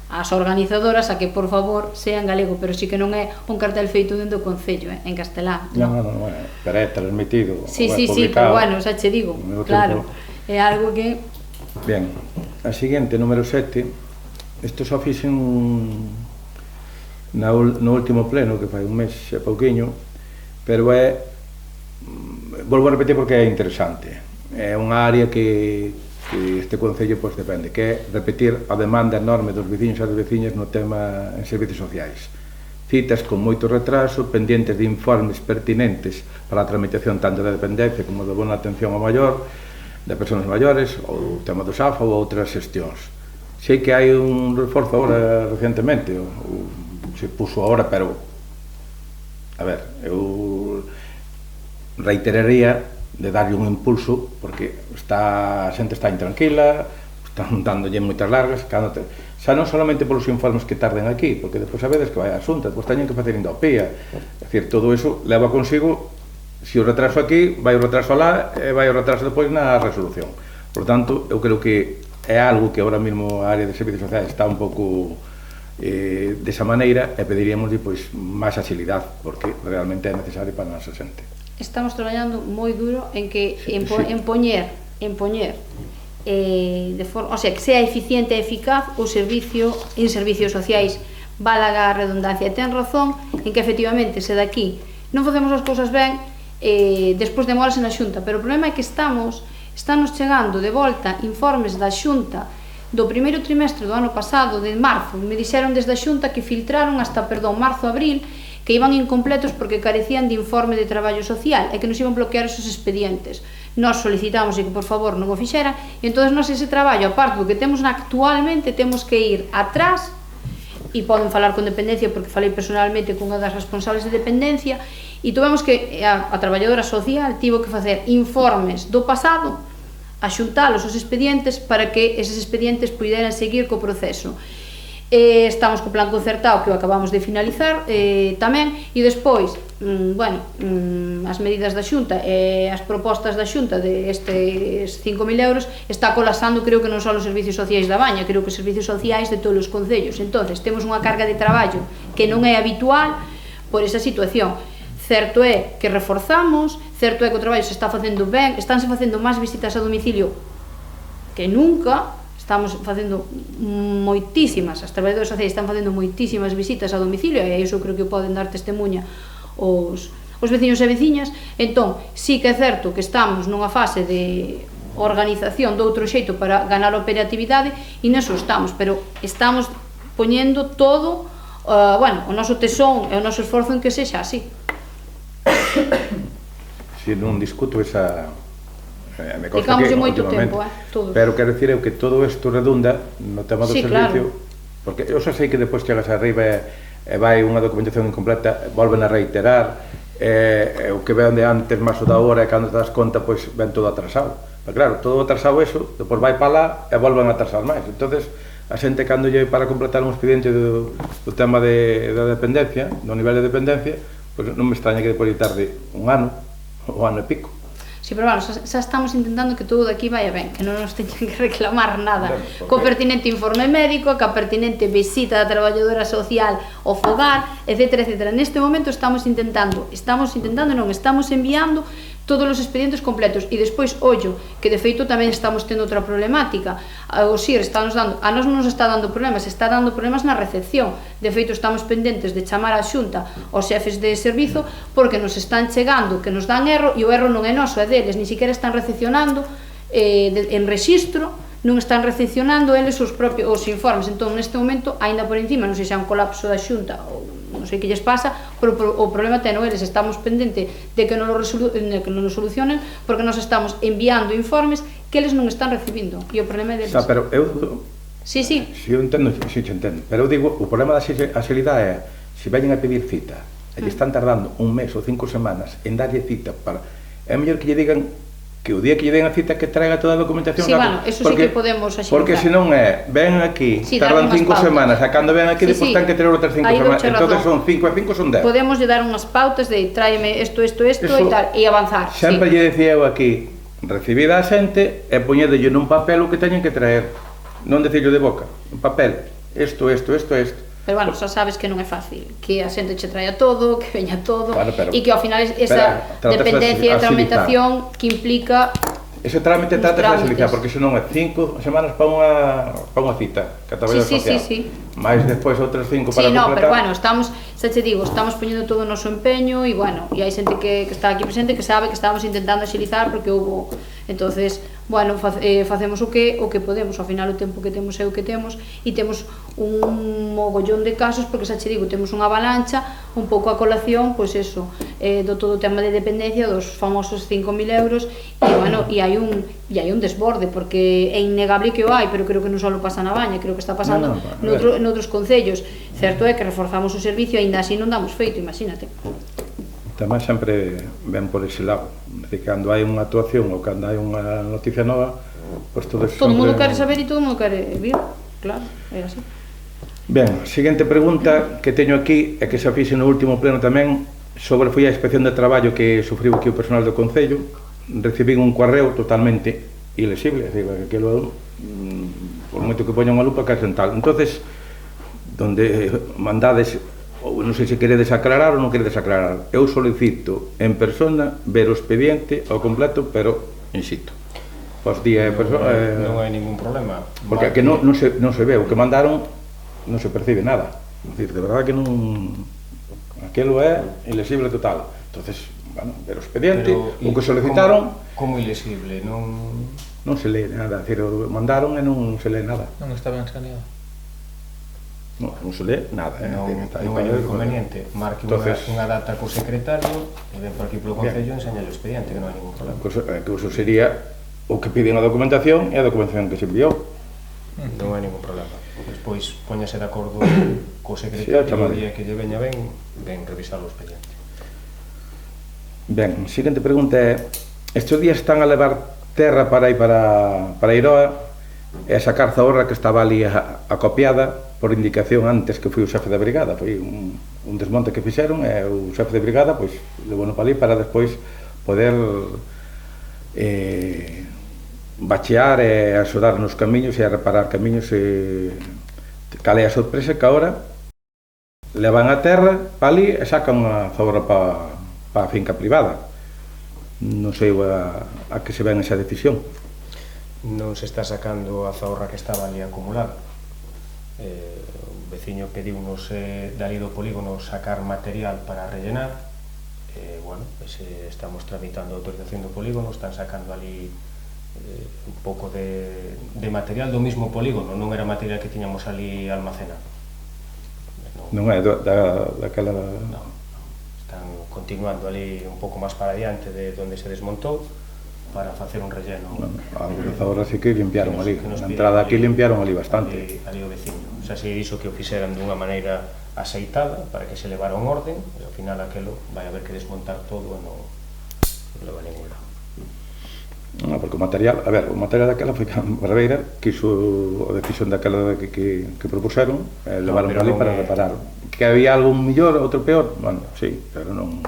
as organizadoras a que, por favor, sea en galego, pero si que non é un cartel feito dentro do Concello, en castelán. Non, pero é transmitido, sí, pero bueno, xa che digo, claro, é algo que... Bien, a seguinte, número 7, isto só fixen no último pleno, que fai un mes e pouquiño, pero volvo a repetir porque é interesante. é unha área que este Concello pois, depende, que é repetir a demanda enorme dos veciños e das veciñas no tema en servicios sociais. Citas con moito retraso, pendientes de informes pertinentes para a tramitación tanto da dependencia como da boa atención ao maior, de persoas maiores, ou o tema do SAFA ou outras xestións. Sei que hai un reforzo agora recentemente, se puso agora, pero a ver, eu reiteraría de darlle un impulso porque a xente está intranquila, están dándolle moitas largas, xa non solamente polos informes que tarden aquí, porque depois a veces que vai a Xunta, depois teñen que facer endopía, é dicir, todo iso leva consigo, se o retraso aquí, vai o retraso alá e vai o retraso depois na resolución. Por tanto, eu creo que é algo que ahora mesmo a área de servicios sociais está un pouco desa maneira e pediríamos pois, máis agilidade, porque realmente é necesario para a nosa xente. Estamos traballando moi duro en que en poñer de forma, o sea, que sea eficiente e eficaz o servicio en servicios sociais. Valaga a redundancia, e ten razón en que efectivamente se daqui non facemos as cousas ben, despois demorase na Xunta, pero o problema é que estamos chegando de volta informes da Xunta do primeiro trimestre do ano pasado, de marzo. Me dixeron desde a Xunta que filtraron hasta, marzo-abril, que iban incompletos porque carecían de informe de traballo social e que nos iban bloquear esos expedientes. Nós solicitamos que por favor non o fixeran, e entón nós ese traballo, aparte do que temos actualmente, temos que ir atrás, e poden falar con dependencia porque falei personalmente cunha das responsables de dependencia, e tuvemos que, a traballadora social tivo que facer informes do pasado, axuntalos os expedientes para que eses expedientes puderan seguir co proceso. Estamos co plan concertado que o acabamos de finalizar tamén, e despois as medidas da Xunta e as propostas da Xunta de estes 5.000 euros está colapsando, creo que non só os servicios sociais da Baña, creo que os servicios sociais de todos os concellos. Entonces temos unha carga de traballo que non é habitual por esa situación. Certo é que reforzamos, certo é que o traballo se está facendo ben, estánse facendo máis visitas a domicilio que nunca. Estamos facendo moitísimas, as traballadoras sociais están facendo moitísimas visitas a domicilio, e iso creo que poden dar testemunha os veciños e veciñas. Entón, sí que é certo que estamos nunha fase de organización de outro xeito para ganar operatividade, e neso estamos, pero estamos poñendo todo o noso tesón e o noso esforzo en que sexa así. Si non discuto esa... me consta Ficamos que moito últimamente, tempo, todos. pero quero dicir que todo isto redunda no tema do servicio, claro. Porque eu xa sei que depois chegas arriba e vai unha documentación incompleta, volven a reiterar, o que ven de antes máis o da hora, e cando te das conta, pois ven todo atrasado. Pero claro, todo atrasado eso, depois vai para lá e volven a atrasar máis. Entonces, a xente cando lle para completar un expediente do tema da dependencia, do nivel de dependencia, pois non me extraña que depois lle tarde un ano, ou ano e pico. Sí, pero bueno, xa estamos intentando que todo daqui vaya ben, que non nos teñen que reclamar nada, co pertinente informe médico, ca pertinente visita da traballadora social ao fogar, etc, etc. Neste momento estamos enviando todos os expedientes completos, e despois, ollo, que de feito tamén estamos tendo outra problemática. O SIR está nos dando, a nos non nos está dando problemas, está dando problemas na recepción. De feito, estamos pendentes de chamar á Xunta aos xefes de servizo porque nos están chegando, que nos dan erro, e o erro non é noso, é deles, ni siquiera están recepcionando en rexistro, non están recepcionando eles os informes. Entón, neste momento, aínda por encima, non sei se é un colapso da Xunta ou non sei que lles pasa, pero o problema teno eles, estamos pendente de que non nos solucionen, porque nos estamos enviando informes que eles non están recibindo, e o problema é deles. Pero eu... Sí. Eu entendo, te entendo, pero eu digo, o problema da agilidade é, se veñen a pedir cita, e lle están tardando un mes ou 5 semanas en darlle cita para... É mellor que lle digan que o día que lle den a cita que traiga toda a documentación. Sí, bueno, eso sí que podemos axilizar. Porque senón ven aquí, tardan 5 semanas, e cando ven aquí, depois ten que ter outras 5 semanas. Entón son 5 e 5 son 10. Podemos lle dar unhas pautas de tráeme isto e tal, e avanzar. Sempre lle decía eu aquí, recibida a xente, e poñedelle nun papel o que teñen que traer. Non decirlo de boca, un papel, isto. Pero bueno, xa sabes que non é fácil, que a xente che traia todo, que veña todo, e que ao final esa dependencia e tramitación que implica... Ese trámite trata de facilitar, porque senón é 5 semanas para unha cita, que a traballadora social. Sí. Mais despois outras 5 para completar. Sí, no, pero bueno, estamos, xa che digo, estamos poñendo todo o noso empeño, e bueno, e hai xente que está aquí presente que sabe que estamos intentando axilizar, porque houve Entonces, bueno, facemos o que podemos, ao final o tempo que temos é o que temos, e temos un mogollón de casos, porque xa che digo, temos unha avalancha, un pouco a colación, pois eso, do todo o tema de dependencia, dos famosos 5.000 euros, e bueno, e hai un desborde, porque é innegable que o hai, pero creo que non só pasa na Baña, creo que está pasando noutros concellos. Certo é que reforzamos o servicio, aínda así non damos feito, imagínate. Tamén sempre ven por ese lado. Decir, cando hai unha actuación ou cando hai unha noticia nova, pois todo o mundo quere saber e todo o mundo quere vir, claro, é así. Ben, seguinte pregunta que teño aquí, e que xa fixe no último pleno tamén, sobre foi a inspección de traballo que sufriu aquí o personal do Concello. Recibín un correo totalmente ilexible, é dicir, que aquilo, por moito que poña unha lupa, que é tal. Entonces, donde mandades, ou non sei se queredes aclarar ou non queredes aclarar, eu solicito en persona ver o expediente ao completo, pero in situ. Os días non hai ningún problema, porque que non se ve, o que mandaron non se percibe nada. É dicir, de verdade que non, aquilo é ilexible total. Entonces, bueno, ver o expediente, o que solicitaron, como ilexible, non se lee nada, é dicir, o mandaron e non se lee nada. Non está ben escaneado. Non se lee nada. Non hai inconveniente, marque unha data co secretario e ven por aquí polo Concello e enseña o expediente, que non hai ningún problema. Que uso sería o que piden a documentación e a documentación que se enviou. Non hai ningún problema. Despois poñase de acordo co secretario o día que lle veña ben revisar o expediente. Ben, a seguinte pregunta é: estes días están a levar terra para ir para Iroa e a sacar zaorra que estaba ali acopiada por indicación antes que foi o xefe da brigada. Foi un desmonte que fixeron e o xefe de brigada pois levou no palí para despois poder bachear e axudar nos camiños e a reparar camiños. Cal é a sorpresa que agora levan a terra para ali e sacan a zaorra para a finca privada. Non sei a que se ven esa decisión. Non se está sacando a zaorra que estaba ali acumulada. O veciño pediunos dali do polígono sacar material para rellenar. Bueno, estamos tramitando a autorización do polígono, están sacando ali un pouco de material do mismo polígono, non era material que tiñamos ali almacenado. Non é daquela... Non, están continuando ali un pouco máis para adiante de onde se desmontou para facer un relleno. Agora sí que limpiaron ali, na entrada aquí limpiaron ali bastante. Ali o veciño, xa se dixo que o fixeran dunha maneira aceitada para que se levara un orden, e ao final aquelo vai haber que desmontar todo e non leva a ningún lado. Non, porque o material daquela foi que a Barbeira quiso a decisión daquela que propuseron, levaron ali para reparar. Que había algún mellor, outro peor, bueno, sí, pero non.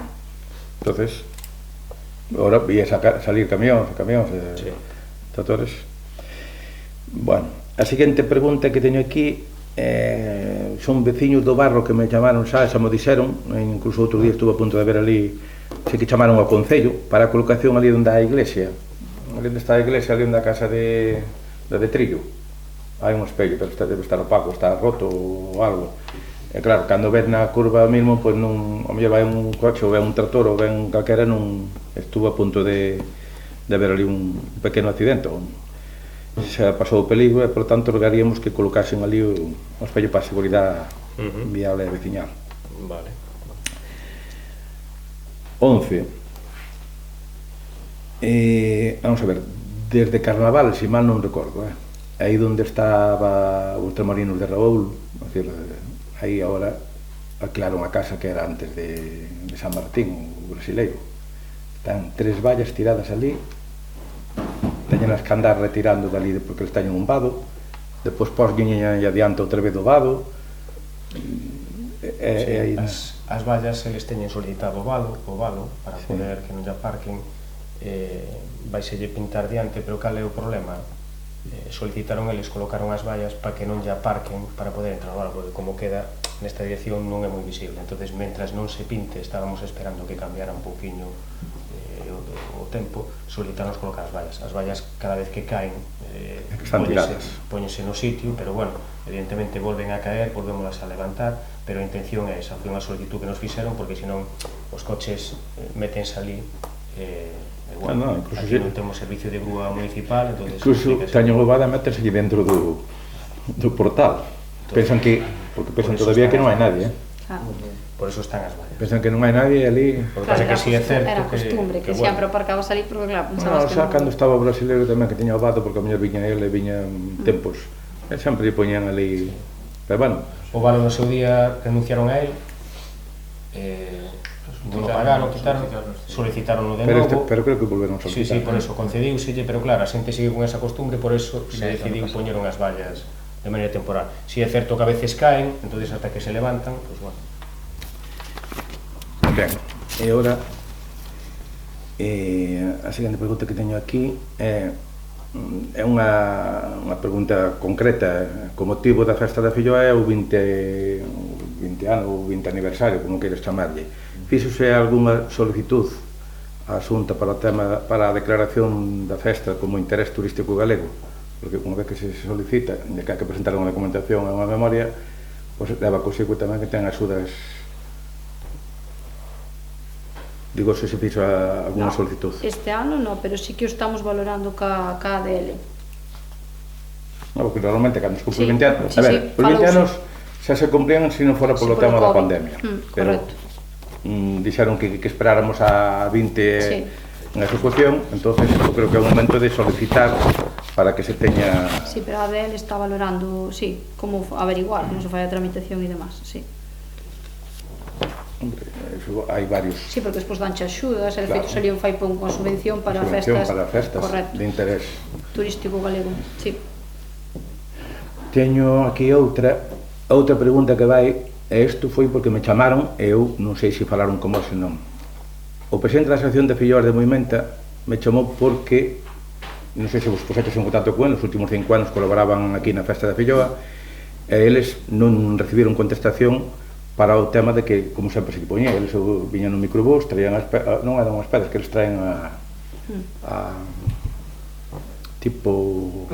Entonces, agora ia salir camións, tractores. Bueno, a seguinte pregunta que teño aquí, son veciños do barro que me chamaron xa me dixeron, incluso outro día estuve a punto de ver ali, sei que chamaron ao Concello para a colocación ali onde a iglesia, ali onde está a iglesia, ali onde a casa de Trillo, hai un espello, pero debe estar opaco, está roto ou algo. E claro, cando ves na curva mesmo, pois non, ao mellor vai un coche ou vai un tractor ou vai calquera, non estuvo a punto de ver ali un pequeno accidente. Xa pasou o peligro e, por tanto, rogaríamos que colocasen ali o espello para a seguridade viable e veciñal. Vale. 11. Vamos a ver, desde Carnaval, se mal non recordo, aí onde estaba os Ultramarinos de Raúl, aí agora alquilaron a casa que era antes de San Martín, o brasileiro. Están 3 vallas tiradas ali, teñen as que andar retirando dali porque eles teñen un vado, depois posguiñen adiante outra vez do vado. As vallas eles teñen solicitado o valo para poder que non lle aparquen, vaiselle pintar diante, pero cal é o problema? Solicitaron eles, colocaron as vallas para que non lle aparquen para poder entrar no valo, porque como queda nesta dirección non é moi visible. Entonces, mentras non se pinte, estábamos esperando que cambiara un pouquiño o tempo, solicitaron colocar as vallas. As vallas cada vez que caen póñense no sitio, pero bueno, evidentemente volven a caer, volvémolas a levantar, pero a intención é esa, foi unha solicitud que nos fixeron, porque senón os coches métense ali e igual, incluso aquí non temos servicio de grúa municipal, entonces incluso teñen levada a meterse dentro do portal. Pensan que, porque pensan todavía que non hai nadie, por eso están as vallas. pensan que non hai nadie ali. Por que pasa que si é certo era costumbre, que sempre aparcabas ali, porque claro, Bueno, pensabas que xa non... cando estaba o brasileiro tamén que tiña o vado, porque a mellor viña ele, viña tempos, e sempre lle poñían ali, pero bueno, O valo no seu día renunciaron a él, non o pagaron, quitaron, solicitaron de novo. pero creo que volveron a Sí, solicitar. sí, por eso, concediuselle, pero claro, a xente sigue con esa costumbre, por eso se decidiu poñer unhas vallas de maneira temporal. Si é certo que a veces caen, entonces hasta que se levantan, pues bueno. Ben, e agora a seguinte pregunta que teño aquí é unha pregunta concreta. Co motivo da festa da filloa é o 20 ano ou 20 aniversario, como queres chamarlle. Fíxose algunha solicitud á Xunta para o tema, para a declaración da festa como interés turístico galego? Porque unha vez que se solicita, de que hai que presentar unha documentación e unha memoria, pois leva consigo tamén que ten axudas. Digo, se fixo alguna solicitud. Este ano non, pero sí que o estamos valorando ca ADL. No, porque normalmente cando se cumpre 20 anos, sí, a ver, sí, os 20 falouse. anos xa se cumplían se non fora polo tema da COVID. pandemia. Pero Correcto. Dixeron que esperáramos a 20 Sí. en ejecución, entonces eu creo que é o momento de solicitar para que se teña... Sí, pero a ADL está valorando, sí, como averiguar, como se fai a tramitación e demás, sí. Hombre, eso, hai varios... Sí, porque despois danche axudas, e de Claro. feito salía un fai con unha subvención para subvención festas, para festas correcto, de interés. turístico galego, sí. Teño aquí outra pregunta que vai, e isto foi porque me chamaron e eu non sei se falaron con vos ou non. O presidente da Asociación de Filloas de Moimenta me chamou porque, non sei se vos pusetes en contacto con ele, os últimos 5 anos colaboraban aquí na festa da Filloa, e eles non recibiron contestación para o tema de que, como sempre se poñía, eles viñan no microbús, traían non eran as pedras que eles traen a tipo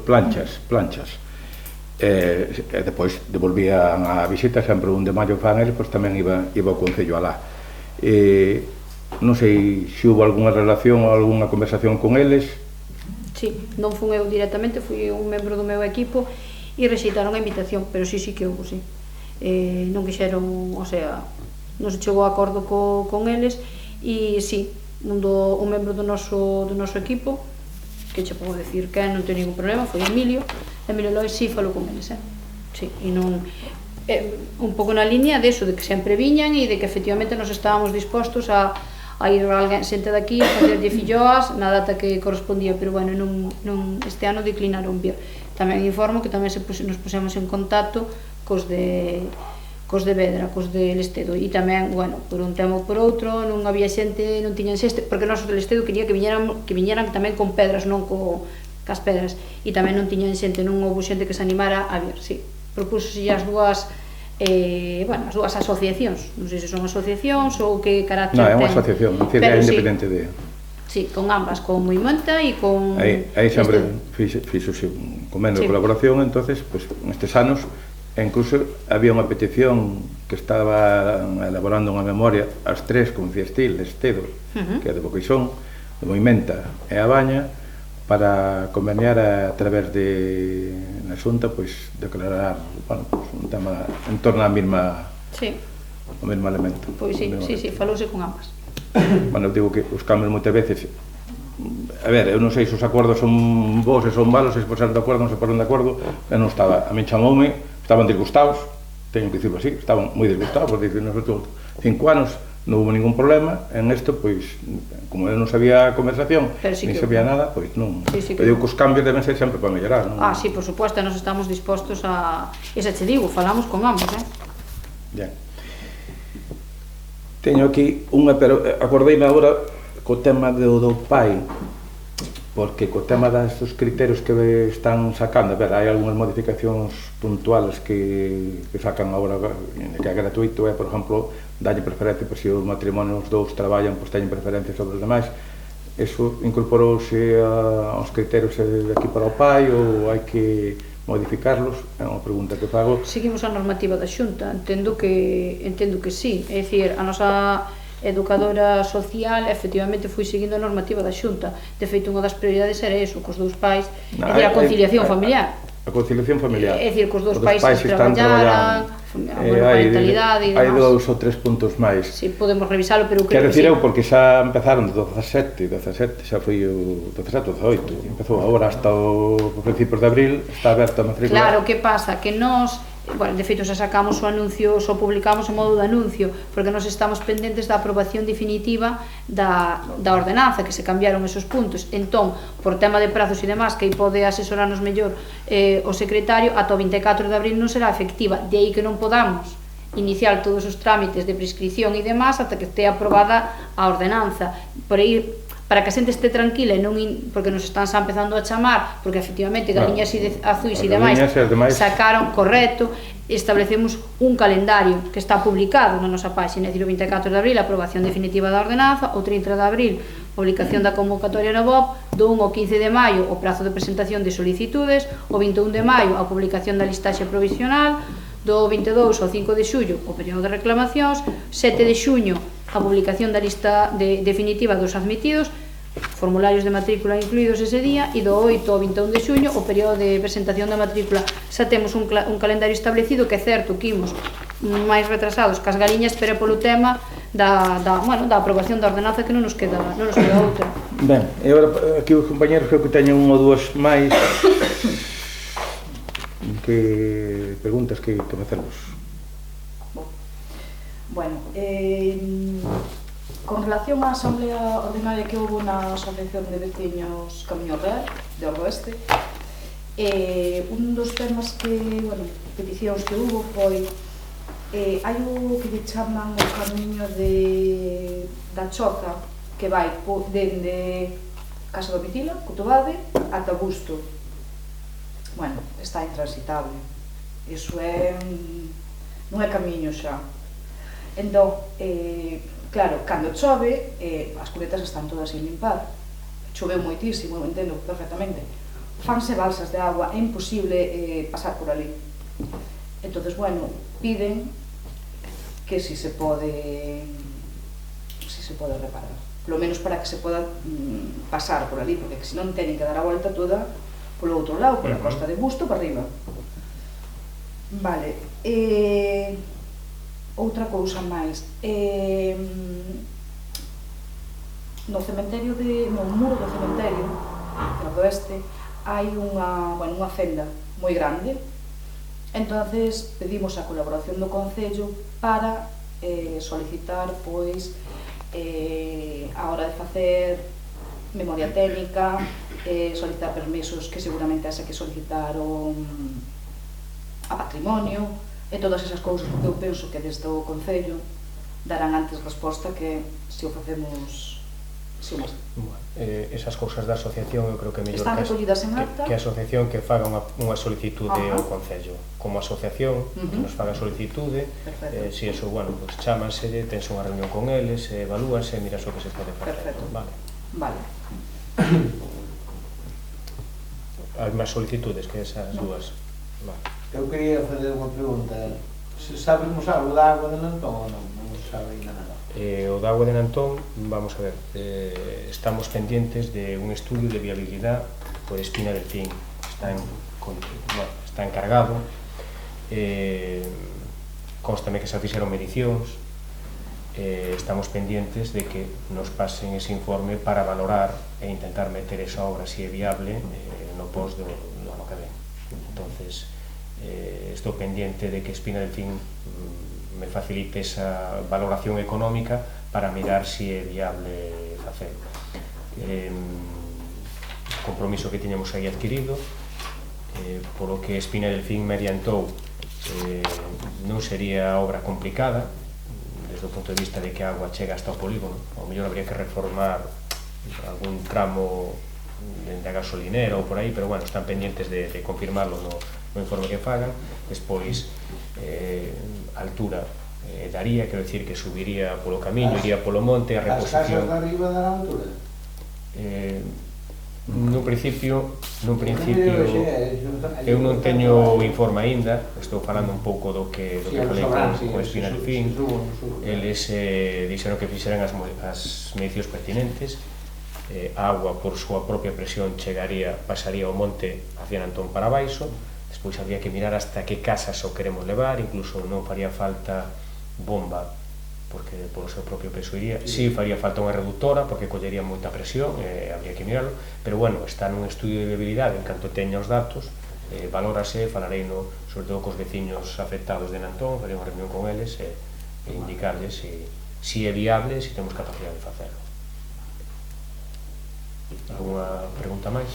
planchas. E depois devolvían a visita, sempre un de maio fan eles, pois tamén iba o Concello alá. Non sei se hubo algunha relación ou algunha conversación con eles. Sí, non fun eu directamente, fui un membro do meu equipo e rexeitaron a invitación, pero sí que houve, sí. Non quixeron, o sea, non se chegou a acordo con eles e sí, un membro do noso equipo, que che podo decir que non ten ningún problema, foi Emilio Lois, sí, falou con eles, sí, e non, un pouco na línea de eso, de que sempre viñan e de que efectivamente nos estábamos dispostos a ir alguén xente daqui a facerlle filloas na data que correspondía, pero bueno, este ano declinaron vir. Tamén informo que tamén nos pusemos en contacto cos de Vedra, cos de Lestedo, e tamén, bueno, por un tema ou por outro, non había xente, non tiñan xeste, porque nós de Lestedo quería que viñeran tamén con pedras, non cas pedras, e tamén non tiñan xente, non houve xente que se animara a vir, sí. Propúsose as dúas as dúas asociacións, non sei se son asociacións ou que carácter ten. Non, é unha asociación, é independente de... Sí, con ambas, con Moimenta e con... Aí sempre fixose un convenio de colaboración, entonces, pues, nestes anos, incluso había unha petición que estaba elaborando unha memoria as tres, como dicía Estil, de Estedo, que é de Boqueixón, de Moimenta e a Baña, para conveniar a través de na Xunta, pois, declarar, bueno, pues, un tema en torno á mesma o mesmo elemento. Pois sí, falouse con ambas. Bueno, eu digo que os cambios moitas veces, a ver, eu non sei se os acordos son bons e son malos, se posen de acordo, non se posen de acordo, eu non estaba, a mí chamoume, estaban disgustados, teño que dicirlo así, estaban moi disgustados, porque nos últimos 5 anos non houve ningún problema, en isto, pois, como eu non sabía a conversación, ni sabía nada, pois non. Eu digo que os cambios deben ser sempre para mellorar, non? Sí, por suposto, nos estamos dispostos a... Esa che digo, falamos con ambos, Bien. Teño aquí unha, pero acordeime agora co tema do pai, porque co tema dos criterios que están sacando, a ver, hai algunhas modificacións puntuales que sacan agora, que é gratuito, por exemplo, dalle preferencia, por se os matrimonios dous traballan, pois teñen preferencia sobre os demais. Eso incorporouse aos criterios de aquí para o pai ou hai que modificarlos? É unha pregunta que fago. Seguimos a normativa da Xunta, entendo que sí, é dicir, a nosa educadora social, efectivamente fui seguindo a normativa da Xunta. De feito, unha das prioridades era eso, cos dous pais, é dicir, a conciliación familiar. A conciliación familiar. É dicir, cos dous pais traballaran, a parentalidade e demás. Hai 2 ou 3 puntos máis. Si, podemos revisalo, pero Quero creo que dicir sí. eu, porque xa empezaron de 17, xa foi o 17, 18, empezou agora hasta o principios de abril, está aberta a matrícula. Claro, que pasa? Que nós, bueno, de feito xa sacamos o anuncio, xa publicamos o modo de anuncio, porque nos estamos pendentes da aprobación definitiva da ordenanza, que se cambiaron esos puntos. Entón, por tema de prazos e demás, que aí pode asesorarnos mellor o secretario, ata o 24 de abril non será efectiva, de aí que non podamos iniciar todos os trámites de prescripción e demás ata que estea aprobada a ordenanza. Por aí, para que a xente este tranquila e non porque nos están xa empezando a chamar, porque efectivamente Galiñas Azuis e demais sacaron correcto, establecemos un calendario que está publicado na nosa página, é dicir, o 24 de abril a aprobación definitiva da ordenanza, o 30 de abril publicación da convocatoria no BOP, do 1 ao 15 de maio o prazo de presentación de solicitudes, o 21 de maio a publicación da listaxe provisional, do 22 ao 5 de xullo o período de reclamacións, 7 de xuño a publicación da lista definitiva dos admitidos, formularios de matrícula incluídos ese día, e do 8 ao 21 de xuño o período de presentación da matrícula. Xa temos un calendario establecido, que é certo que imos máis retrasados que as Galiñas, pero polo tema da aprobación da ordenanza, que non nos queda outra. Ben, e agora aquí os compañeros creo que teñen un ou dúas máis que preguntas que facervos. Bueno, con relación á asamblea ordinaria que houve na Asociación de Veciños Camiño Real de Ordoeste, un dos temas que, bueno, peticións que houve foi hai o que lle chaman o camiño da Choza, que vai dende Casa do Vitila, Cotobade, ata Busto. Bueno, está intransitable. Iso non é camiño xa. Entón, claro, cando chove, as cunetas están todas sin limpar. Choveu moitísimo, eu entendo perfectamente. Fanse balsas de agua, é imposible pasar por ali. Entonces, bueno, piden que si se pode reparar. Polo menos para que se poda pasar por ali, porque senón teñen que dar a volta toda polo outro lado, pola costa de Busto para arriba. Vale. Outra cousa máis, no muro do cementerio do Ordoeste hai unha fenda moi grande. Entonces pedimos a colaboración do Concello para solicitar, pois, a hora de facer memoria técnica, solicitar permisos que seguramente haxa que solicitar a patrimonio e todas esas cousas, porque eu penso que desde o Concello darán antes resposta que se o facemos esas cousas da asociación eu creo que é mellor están recollidas en acta, que a asociación que faga unha solicitude ao Concello como asociación, que nos faga solicitude, si eso, bueno, pues chámanse, tense unha reunión con eles, evalúanse, miras o que se pode facer. Perfecto. Vale. Hai máis solicitudes que esas dúas. Eu quería fazer unha pregunta. Se sabemos algo da agua de Nantón ou non? Non se sabe nada. O da agua de Nantón, vamos a ver, estamos pendientes de un estudio de viabilidade por Espina del Fin. Está encargado, constame que se fixeron medicións, estamos pendientes de que nos pasen ese informe para valorar e intentar meter esa obra si é viable no pos do ano que ven. Entonces, estou pendiente de que Espina del Fin me facilite esa valoración económica para mirar si é viable facer. Compromiso que tiñamos aí adquirido, polo que Espina del Fin me adiantou, non sería obra complicada, desde o punto de vista de que a agua chega hasta o polígono. Ao mellor habría que reformar algún tramo de gasolinera ou por aí, pero bueno, están pendientes de confirmarlo no informe que fagan. Despois, altura daría, quero dicir que subiría polo camiño, iría polo monte, a reposición. As casas de arriba darán altura? Nun principio eu non teño informe aínda, estou falando un pouco do que falei con Espinal e Fin. Eles dixeron que fixeran as medicións pertinentes. A agua por súa propia presión pasaría o monte hacia Antón para baixo. Despois habría que mirar hasta que casas o queremos levar, incluso non faría falta bomba porque polo seu propio peso iría. Si faría falta unha reductora porque collería moita presión, habría que mirarlo, pero bueno, está nun estudio de viabilidade, en canto teña os datos, valórase, falarei sobre todo cos veciños afectados de Nantón, farei unha reunión con eles e indicarles si é viable, si temos capacidade de facelo. Alguna pregunta máis?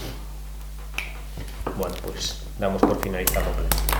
Bueno, pois damos por finalizado o pleno.